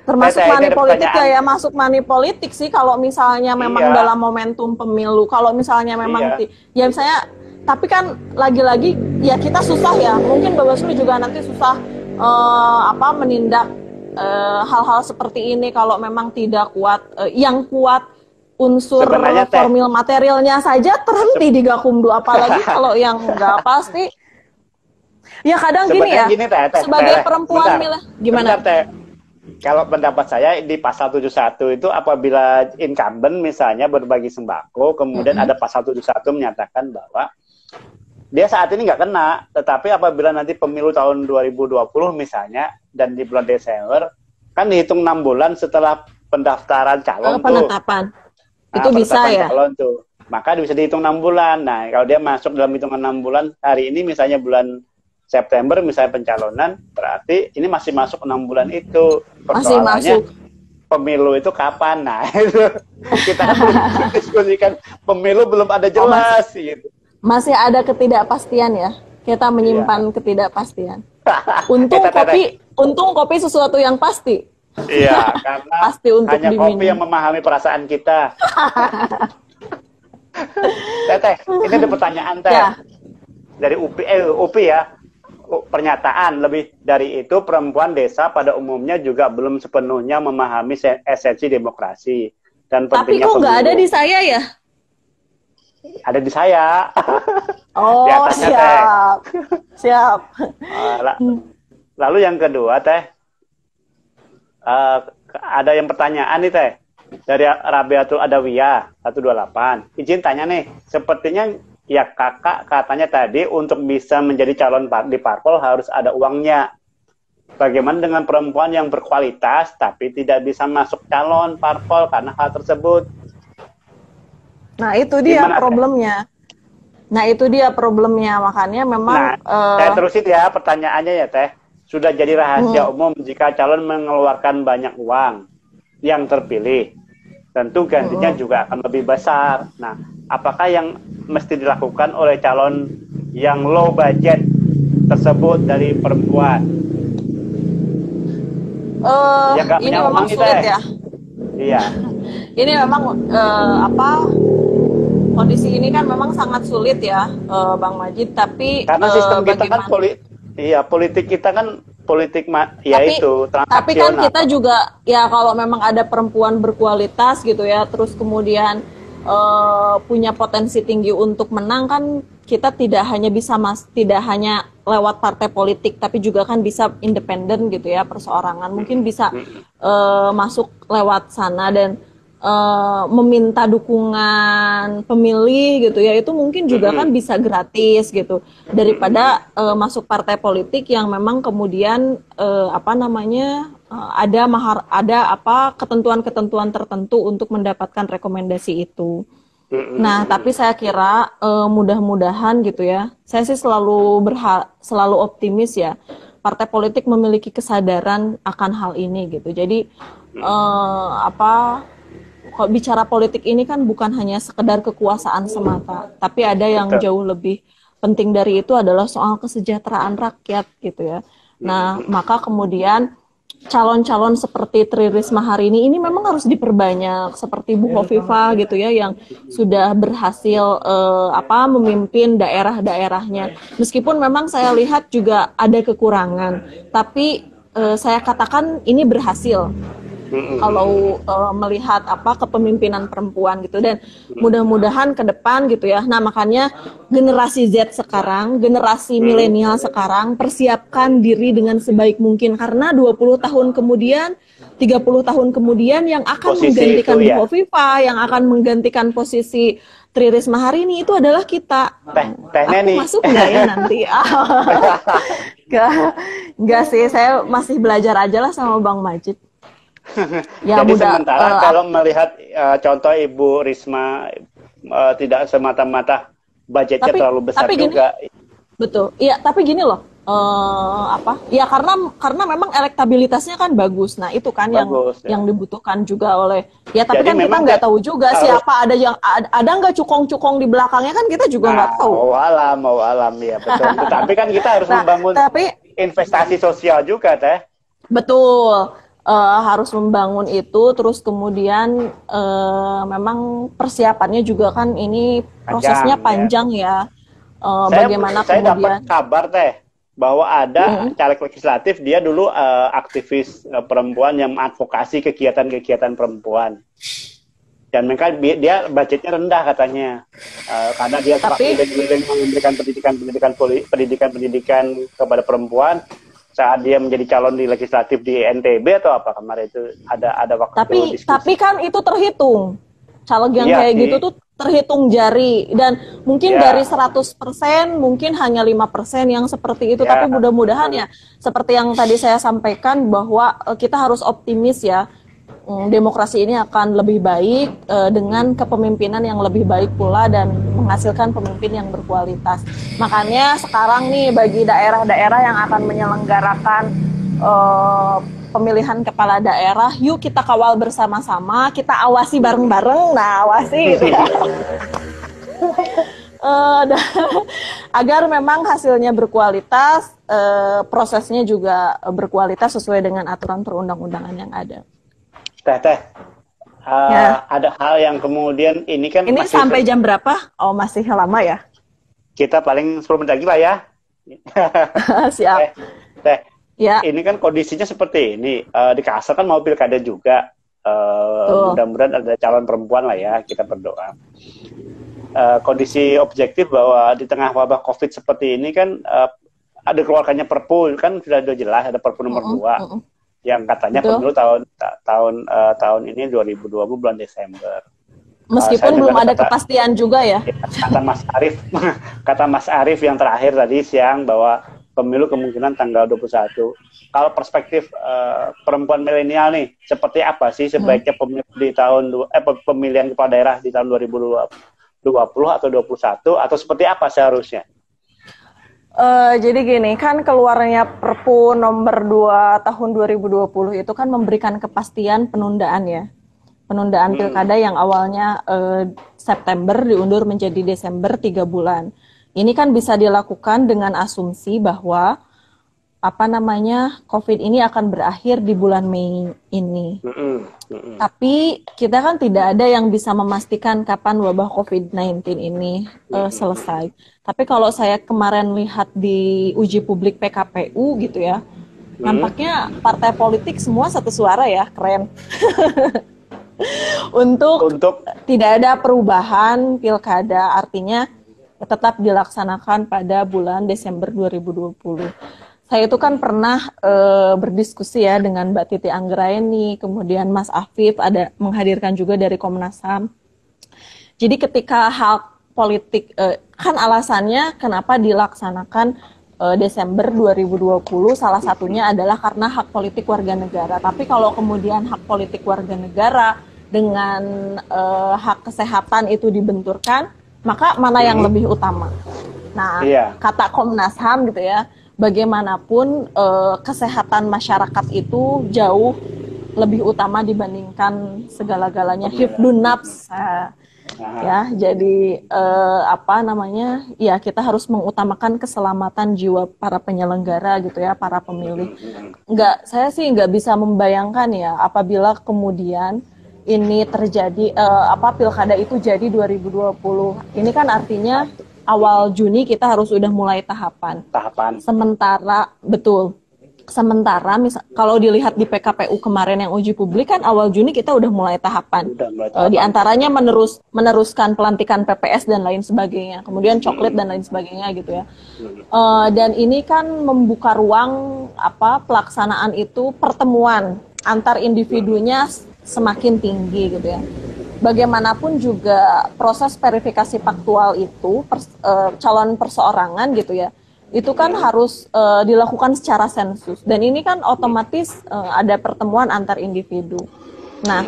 B: Termasuk
A: Tete,
B: money
A: ada
B: politik
A: pertanyaan.
B: ya masuk money politik sih kalau misalnya memang
A: Iya,
B: dalam momentum pemilu. Kalau misalnya memang
A: iya.
B: ya misalnya, tapi kan lagi-lagi ya kita susah ya. Mungkin Bawaslu juga nanti susah menindak hal-hal seperti ini kalau memang tidak kuat. Yang kuat unsur
A: Sebenarnya
B: formil materialnya saja terhenti di Gakumdu, apalagi kalau yang nggak pasti. Ya kadang gini
A: sebenarnya
B: ya,
A: gini teh,
B: sebagai perempuan Mila, gimana?
A: bentar teh. Kalau pendapat saya di pasal 71 itu apabila incumbent misalnya berbagi sembako, kemudian ada pasal 71 menyatakan bahwa dia saat ini nggak kena, tetapi apabila nanti pemilu tahun 2020 misalnya dan di bulan Desember kan dihitung 6 bulan setelah pendaftaran calon tuh.
B: Penetapan. Itu bisa ya?
A: Calon tuh. Maka bisa dihitung 6 bulan. Nah, kalau dia masuk dalam hitungan 6 bulan, hari ini misalnya bulan September misalnya pencalonan, berarti ini masih masuk 6 bulan itu.
B: Masih masuk.
A: Pemilu itu kapan? Nah, itu kita kan belum diskusikan pemilu belum ada jelas gitu.
B: Masih ada ketidakpastian ya. Kita menyimpan ketidakpastian. Untung kopi sesuatu yang pasti.
A: Iya, karena
B: pasti untuk
A: hanya
B: diminum.
A: kopi yang memahami perasaan kita. Teteh, ini ada pertanyaan teh. Ya. Dari UPI ya. Pernyataan lebih dari itu perempuan desa pada umumnya juga belum sepenuhnya memahami esensi demokrasi dan pentingnya.
B: Tapi kok nggak ada di saya ya?
A: Ada di saya.
B: Oh, siap. Siap.
A: Lalu yang kedua teh, ada yang pertanyaan nih teh dari Rabiatul Adawiyah 128. Izin tanya nih, sepertinya ya kakak katanya tadi untuk bisa menjadi calon di parpol harus ada uangnya. Bagaimana dengan perempuan yang berkualitas tapi tidak bisa masuk calon parpol karena hal tersebut?
B: Nah itu dia problemnya. Makanya memang.
A: Saya terusin ya pertanyaannya ya teh. Sudah jadi rahasia umum jika calon mengeluarkan banyak uang yang terpilih. Tentu gantinya juga akan lebih besar. Nah, apakah yang mesti dilakukan oleh calon yang low budget tersebut dari perempuan?
B: Ini memang sulit ya.
A: Iya.
B: Ini memang kondisi ini kan memang sangat sulit ya, Bang Majid. Tapi
A: karena sistem kita kan politik kita kan transaksional.
B: Tapi kan kita juga ya kalau memang ada perempuan berkualitas gitu ya, terus kemudian punya potensi tinggi untuk menang kan, kita tidak hanya lewat partai politik, tapi juga kan bisa independen gitu ya, perseorangan. Mungkin bisa masuk lewat sana dan meminta dukungan pemilih gitu ya, itu mungkin juga kan bisa gratis gitu, daripada masuk partai politik yang memang kemudian ada ketentuan-ketentuan tertentu untuk mendapatkan rekomendasi itu. Nah, tapi saya kira mudah-mudahan gitu ya, saya sih selalu optimis ya, partai politik memiliki kesadaran akan hal ini gitu. Jadi kalau bicara politik ini kan bukan hanya sekedar kekuasaan semata, tapi ada yang jauh lebih penting dari itu adalah soal kesejahteraan rakyat gitu ya. Nah, maka kemudian calon-calon seperti Tri Risma hari ini memang harus diperbanyak, seperti Bu Hovifah gitu ya, yang sudah berhasil memimpin daerah-daerahnya. Meskipun memang saya lihat juga ada kekurangan, tapi saya katakan ini berhasil. Kalau melihat kepemimpinan perempuan gitu, dan mudah-mudahan ke depan gitu ya. Nah, makanya generasi Z sekarang, generasi milenial sekarang persiapkan diri dengan sebaik mungkin, karena 20 tahun kemudian, 30 tahun kemudian yang akan
A: Posisi
B: menggantikan
A: itu,
B: Bu
A: ya.
B: Hovifah, yang akan menggantikan posisi Tri Risma hari ini itu adalah kita.
A: Teh
B: Aku
A: Neni.
B: masuk nggak ya nanti? Nggak sih, saya masih belajar aja lah sama Bang Majid. Ya,
A: Jadi
B: mudah,
A: sementara kalau melihat contoh Ibu Risma tidak semata-mata budgetnya terlalu besar
B: gini,
A: juga.
B: betul. Iya, tapi gini loh, ya karena memang elektabilitasnya kan bagus. Nah, itu kan
A: Bagus,
B: yang dibutuhkan juga oleh, ya tapi
A: Jadi
B: kan kita
A: memang
B: nggak tahu juga
A: harus-
B: siapa, ada nggak cukong-cukong di belakangnya, kan kita juga nggak tahu.
A: Mau alam ya betul. Tetapi kan kita harus membangun investasi sosial juga, Teh.
B: Betul. Harus membangun itu, terus kemudian memang persiapannya juga kan ini prosesnya panjang ya. Bagaimana
A: saya
B: kemudian?
A: dapat kabar, Teh, bahwa ada caleg legislatif, dia dulu aktivis perempuan yang mengadvokasi kegiatan-kegiatan perempuan, dan mereka dia budgetnya rendah katanya, karena dia memberikan pendidikan kepada perempuan saat dia menjadi calon di legislatif di NTB atau apa kemarin itu ada waktu diskusi.
B: Tapi kan itu terhitung. Caleg yang kayak gitu tuh terhitung jari, dan mungkin dari 100% mungkin hanya 5% yang seperti itu. Tapi mudah-mudahan ya seperti yang tadi saya sampaikan, bahwa kita harus optimis ya. Demokrasi ini akan lebih baik dengan kepemimpinan yang lebih baik pula, dan menghasilkan pemimpin yang berkualitas. Makanya sekarang nih, bagi daerah-daerah yang akan menyelenggarakan pemilihan kepala daerah, yuk kita kawal bersama-sama, kita awasi bareng-bareng. Nah, awasi gitu ya. Agar memang hasilnya berkualitas, prosesnya juga berkualitas sesuai dengan aturan perundang-undangan yang ada.
A: Teh, ada hal yang kemudian ini kan
B: ini sampai jam berapa? Oh, masih lama ya?
A: Kita paling 10 menit lagi lah ya.
B: Siap.
A: Teh,
B: ya.
A: Ini kan kondisinya seperti ini. Di Kalsel kan mau pilkada juga. Mudah-mudahan ada calon perempuan lah ya, kita berdoa. Kondisi objektif bahwa di tengah wabah COVID seperti ini kan ada keluarkannya Perpu, kan sudah jelas ada Perpu nomor 2. Yang katanya pemilu tahun ini 2020 bulan Desember.
B: Meskipun belum ada kepastian juga ya.
A: Kata Mas Arief yang terakhir tadi siang bahwa pemilu kemungkinan tanggal 21. Kalau perspektif perempuan milenial nih, seperti apa sih sebaiknya pemilihan kepala daerah di tahun 2020 atau 21, atau seperti apa seharusnya?
B: Jadi gini, kan keluarnya Perpu nomor 2 tahun 2020 itu kan memberikan kepastian penundaan ya. Penundaan pilkada yang awalnya September diundur menjadi Desember 3 bulan. Ini kan bisa dilakukan dengan asumsi bahwa COVID ini akan berakhir di bulan Mei ini. Tapi kita kan tidak ada yang bisa memastikan kapan wabah COVID-19 ini selesai. Tapi kalau saya kemarin lihat di uji publik PKPU gitu ya, nampaknya partai politik semua satu suara ya, keren. Untuk tidak ada perubahan pilkada, artinya tetap dilaksanakan pada bulan Desember 2020. Saya itu kan pernah berdiskusi ya dengan Mbak Titi Anggraeni, kemudian Mas Afif ada menghadirkan juga dari Komnas HAM. Jadi ketika hal politik, kan alasannya kenapa dilaksanakan Desember 2020, salah satunya adalah karena hak politik warga negara. Tapi kalau kemudian hak politik warga negara dengan hak kesehatan itu dibenturkan, maka mana yang lebih utama? Nah, kata Komnas HAM gitu ya, bagaimanapun kesehatan masyarakat itu jauh lebih utama dibandingkan segala-galanya. Hifdun nafs. Ya, jadi apa namanya? Ya, kita harus mengutamakan keselamatan jiwa para penyelenggara gitu ya, para pemilih. Saya sih nggak bisa membayangkan ya apabila kemudian ini terjadi apa pilkada itu jadi 2020. Ini kan artinya awal Juni kita harus udah mulai tahapan. Sementara betul. Sementara kalau dilihat di PKPU kemarin yang uji publik kan awal Juni kita udah mulai tahapan. Di antaranya meneruskan pelantikan PPS dan lain sebagainya. Kemudian coklit dan lain sebagainya gitu ya. Dan ini kan membuka ruang pelaksanaan itu pertemuan antar individunya semakin tinggi gitu ya. Bagaimanapun juga proses verifikasi faktual itu calon perseorangan gitu ya. Itu kan harus dilakukan secara sensus dan ini kan otomatis ada pertemuan antar individu. Nah,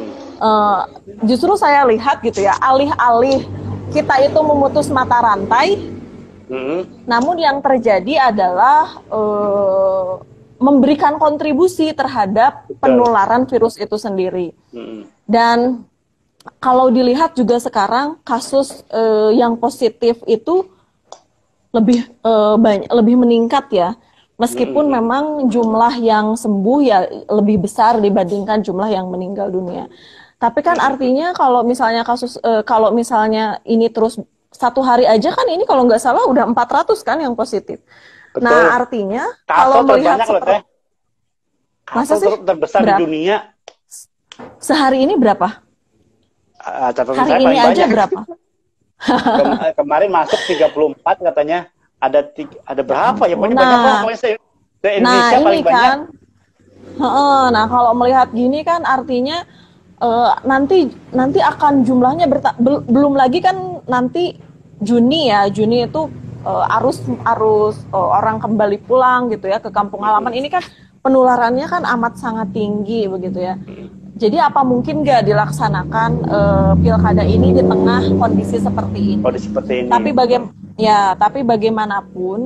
B: justru saya lihat gitu ya, alih-alih kita itu memutus mata rantai, namun yang terjadi adalah memberikan kontribusi terhadap penularan virus itu sendiri. Dan kalau dilihat juga sekarang kasus yang positif itu lebih meningkat ya, meskipun memang jumlah yang sembuh ya lebih besar dibandingkan jumlah yang meninggal dunia. Tapi kan artinya kalau misalnya kalau misalnya ini terus satu hari aja kan ini kalau nggak salah udah 400 kan yang positif. Betul. Nah artinya kalau melihat masa sih
A: terbesar di dunia
B: sehari ini berapa? Hari ini aja berapa?
A: Kemarin masuk 34 katanya, ada berapa ya, pokoknya banyak banget Indonesia paling banyak.
B: Nah kalau melihat gini kan artinya nanti akan jumlahnya belum lagi kan nanti Juni itu arus orang kembali pulang gitu ya ke kampung halaman, ini kan penularannya kan amat sangat tinggi begitu ya. Jadi apa mungkin nggak dilaksanakan pilkada ini di tengah kondisi seperti ini? Tapi bagaimanapun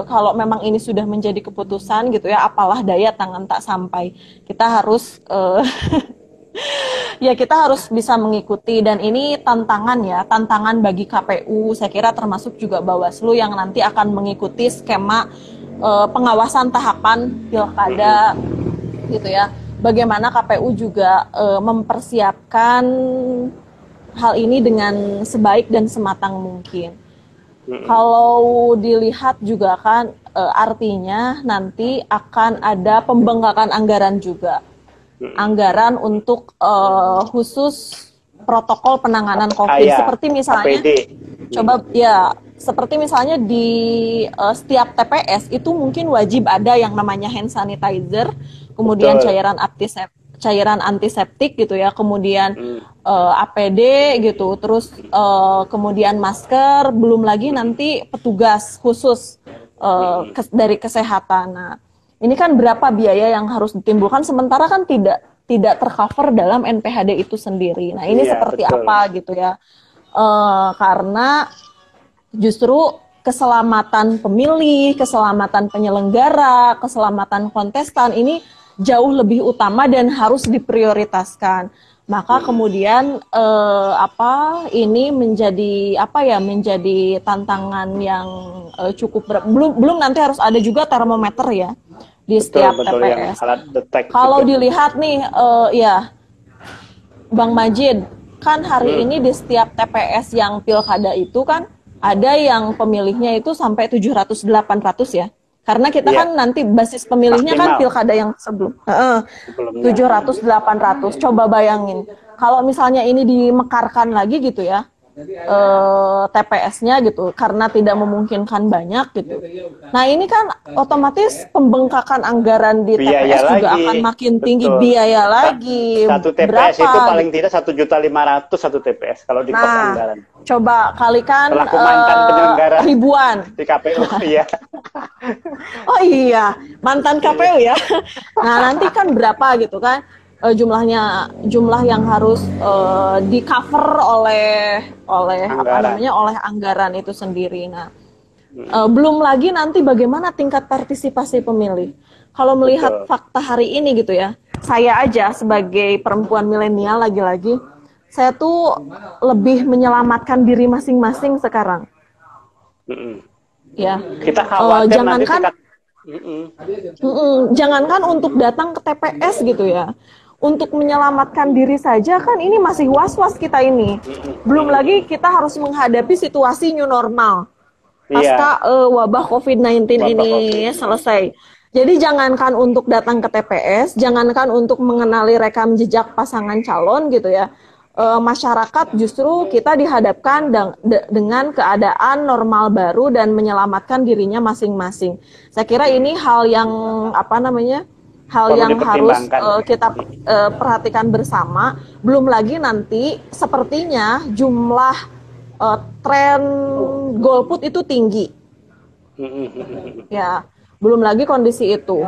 B: kalau memang ini sudah menjadi keputusan gitu ya, apalah daya tangan tak sampai. Kita harus kita harus bisa mengikuti dan ini tantangan bagi KPU. Saya kira termasuk juga Bawaslu yang nanti akan mengikuti skema pengawasan tahapan pilkada gitu ya. Bagaimana KPU juga mempersiapkan hal ini dengan sebaik dan sematang mungkin. Kalau dilihat juga kan artinya nanti akan ada pembengkakan anggaran juga. Anggaran untuk khusus protokol penanganan COVID. Seperti misalnya, seperti misalnya di setiap TPS itu mungkin wajib ada yang namanya hand sanitizer, kemudian cairan antiseptik gitu ya, kemudian APD gitu, terus kemudian masker, belum lagi nanti petugas khusus dari kesehatan. Nah, ini kan berapa biaya yang harus ditimbulkan, sementara kan tidak tercover dalam NPHD itu sendiri. Nah, ini seperti apa gitu ya? Karena justru keselamatan pemilih, keselamatan penyelenggara, keselamatan kontestan ini jauh lebih utama dan harus diprioritaskan. Maka kemudian ini menjadi tantangan yang cukup berat. Belum nanti harus ada juga termometer ya di setiap TPS. Kalau dilihat nih Bang Majid, kan hari ini di setiap TPS yang pilkada itu kan ada yang pemilihnya itu sampai 700-800 ya. Karena kita kan nanti basis pemilihnya kan pilkada yang sebelum 700-800. Coba bayangin kalau misalnya ini dimekarkan lagi gitu ya, TPS-nya gitu, karena tidak memungkinkan banyak gitu. Nah ini kan otomatis pembengkakan anggaran di TPS juga akan makin tinggi. Biaya lagi.
A: Satu TPS itu paling tidak 1.500.000 satu TPS kalau di pos anggaran.
B: Coba kalikan ribuan
A: di KPU. Iya.
B: Oh iya, mantan KPU ya. Nah nanti kan berapa gitu kan jumlah yang harus di cover oleh anggaran itu sendiri. Nah belum lagi nanti bagaimana tingkat partisipasi pemilih. Kalau melihat fakta hari ini gitu ya, saya aja sebagai perempuan milenial lagi-lagi, saya tuh lebih menyelamatkan diri masing-masing sekarang. Ya,
A: Kita khawatir
B: jangankan
A: nanti
B: jangankan untuk datang ke TPS gitu ya. Untuk menyelamatkan diri saja kan ini masih was-was kita ini. Belum lagi kita harus menghadapi situasi new normal pasca wabah COVID-19 ini selesai. Jadi jangankan untuk datang ke TPS, jangankan untuk mengenali rekam jejak pasangan calon gitu ya. Masyarakat justru kita dihadapkan dengan keadaan normal baru dan menyelamatkan dirinya masing-masing. Saya kira ini hal yang hal yang harus kita perhatikan bersama. Belum lagi nanti sepertinya jumlah tren golput itu tinggi. Ya, belum lagi kondisi itu.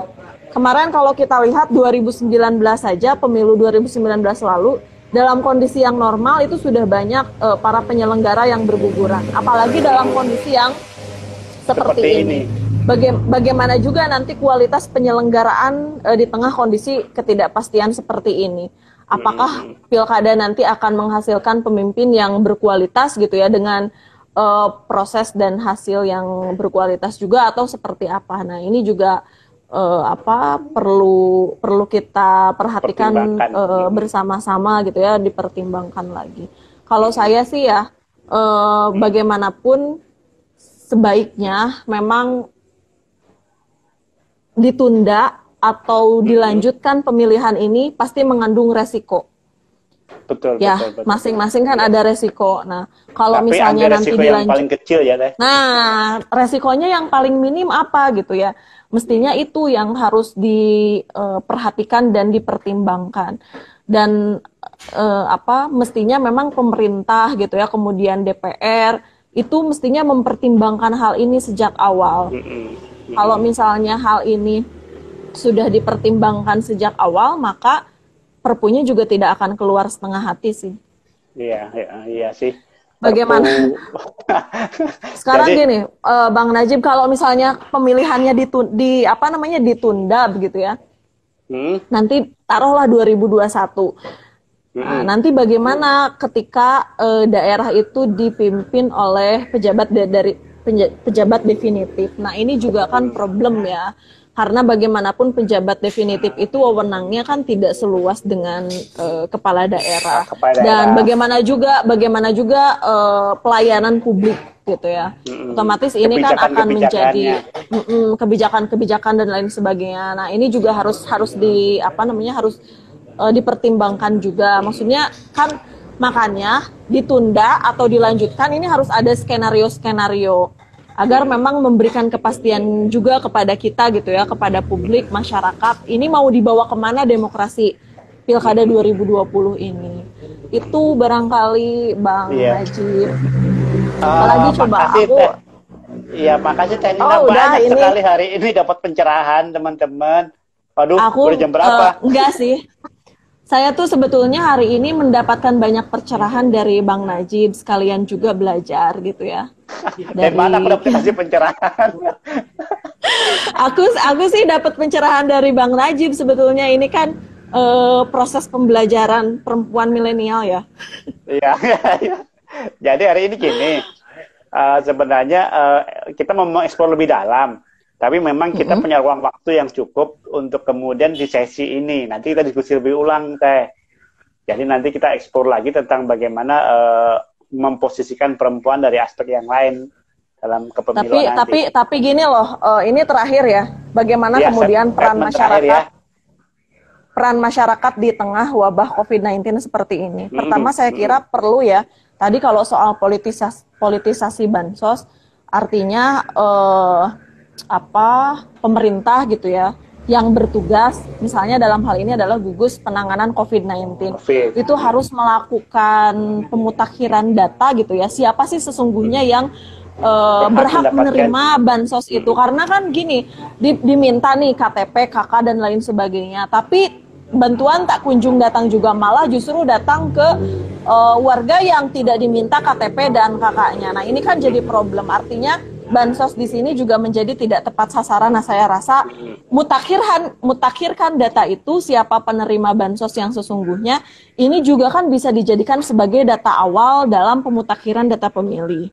B: Kemarin kalau kita lihat 2019 saja, pemilu 2019 lalu, dalam kondisi yang normal itu sudah banyak para penyelenggara yang berguguran. Apalagi dalam kondisi yang seperti ini. Bagaimana juga nanti kualitas penyelenggaraan di tengah kondisi ketidakpastian seperti ini. Apakah pilkada nanti akan menghasilkan pemimpin yang berkualitas gitu ya, dengan proses dan hasil yang berkualitas juga, atau seperti apa? Nah, ini juga perlu kita perhatikan bersama-sama gitu ya, dipertimbangkan lagi. Kalau saya sih ya, bagaimanapun sebaiknya memang ditunda atau dilanjutkan pemilihan ini pasti mengandung resiko.
A: Betul,
B: ya, masing-masing kan ada resiko. Nah, kalau misalnya nanti dilanjut,
A: yang paling kecil ya, Teh.
B: Nah, resikonya yang paling minim apa gitu ya? Mestinya itu yang harus diperhatikan dan dipertimbangkan. Dan mestinya memang pemerintah gitu ya, kemudian DPR itu mestinya mempertimbangkan hal ini sejak awal. Kalau misalnya hal ini sudah dipertimbangkan sejak awal, maka perpunya juga tidak akan keluar setengah hati sih.
A: Iya sih.
B: Bagaimana? Sekarang gini, Bang Najib, kalau misalnya pemilihannya ditunda begitu ya, nanti taruhlah 2021. Nah, nanti bagaimana ketika daerah itu dipimpin oleh pejabat definitif? Nah, ini juga kan problem ya. Karena bagaimanapun pejabat definitif itu wewenangnya kan tidak seluas dengan kepala daerah. Dan bagaimana juga pelayanan publik gitu ya. Otomatis ini kan akan menjadi kebijakan-kebijakan dan lain sebagainya. Nah, ini juga harus dipertimbangkan juga. Maksudnya kan makanya ditunda atau dilanjutkan ini harus ada skenario-skenario agar memang memberikan kepastian juga kepada kita gitu ya, kepada publik, masyarakat. Ini mau dibawa kemana demokrasi Pilkada 2020 ini. Itu barangkali Bang Najib. Apalagi coba aku.
A: Iya, makasih Teh Nina, banyak sekali hari ini dapat pencerahan teman-teman. Aduh, udah jam berapa?
B: Enggak sih. Saya tuh sebetulnya hari ini mendapatkan banyak pencerahan dari Bang Najib, sekalian juga belajar gitu ya.
A: Dari mana aku dapat kasih pencerahan?
B: aku sih dapat pencerahan dari Bang Najib. Sebetulnya ini kan proses pembelajaran perempuan milenial ya. Iya.
A: Jadi hari ini gini, sebenarnya kita mau mengeksplor lebih dalam. Tapi memang kita punya ruang waktu yang cukup untuk kemudian di sesi ini. Nanti kita diskusi lebih ulang, Teh. Jadi nanti kita eksplor lagi tentang bagaimana memposisikan perempuan dari aspek yang lain dalam kepemiluan nanti.
B: Tapi gini loh, ini terakhir ya. Bagaimana kemudian peran masyarakat di tengah wabah COVID-19 seperti ini. Pertama saya kira perlu ya. Tadi kalau soal politisasi bansos, artinya pemerintah gitu ya yang bertugas, misalnya dalam hal ini adalah gugus penanganan COVID-19, itu harus melakukan pemutakhiran data gitu ya, siapa sih sesungguhnya yang berhak menerima bansos itu, karena kan gini, diminta nih KTP, KK dan lain sebagainya, tapi bantuan tak kunjung datang juga, malah justru datang ke warga yang tidak diminta KTP dan KK-nya. Nah, ini kan jadi problem, artinya bansos di sini juga menjadi tidak tepat sasaran. Nah, saya rasa mutakhirkan data itu, siapa penerima bansos yang sesungguhnya, ini juga kan bisa dijadikan sebagai data awal dalam pemutakhiran data pemilih.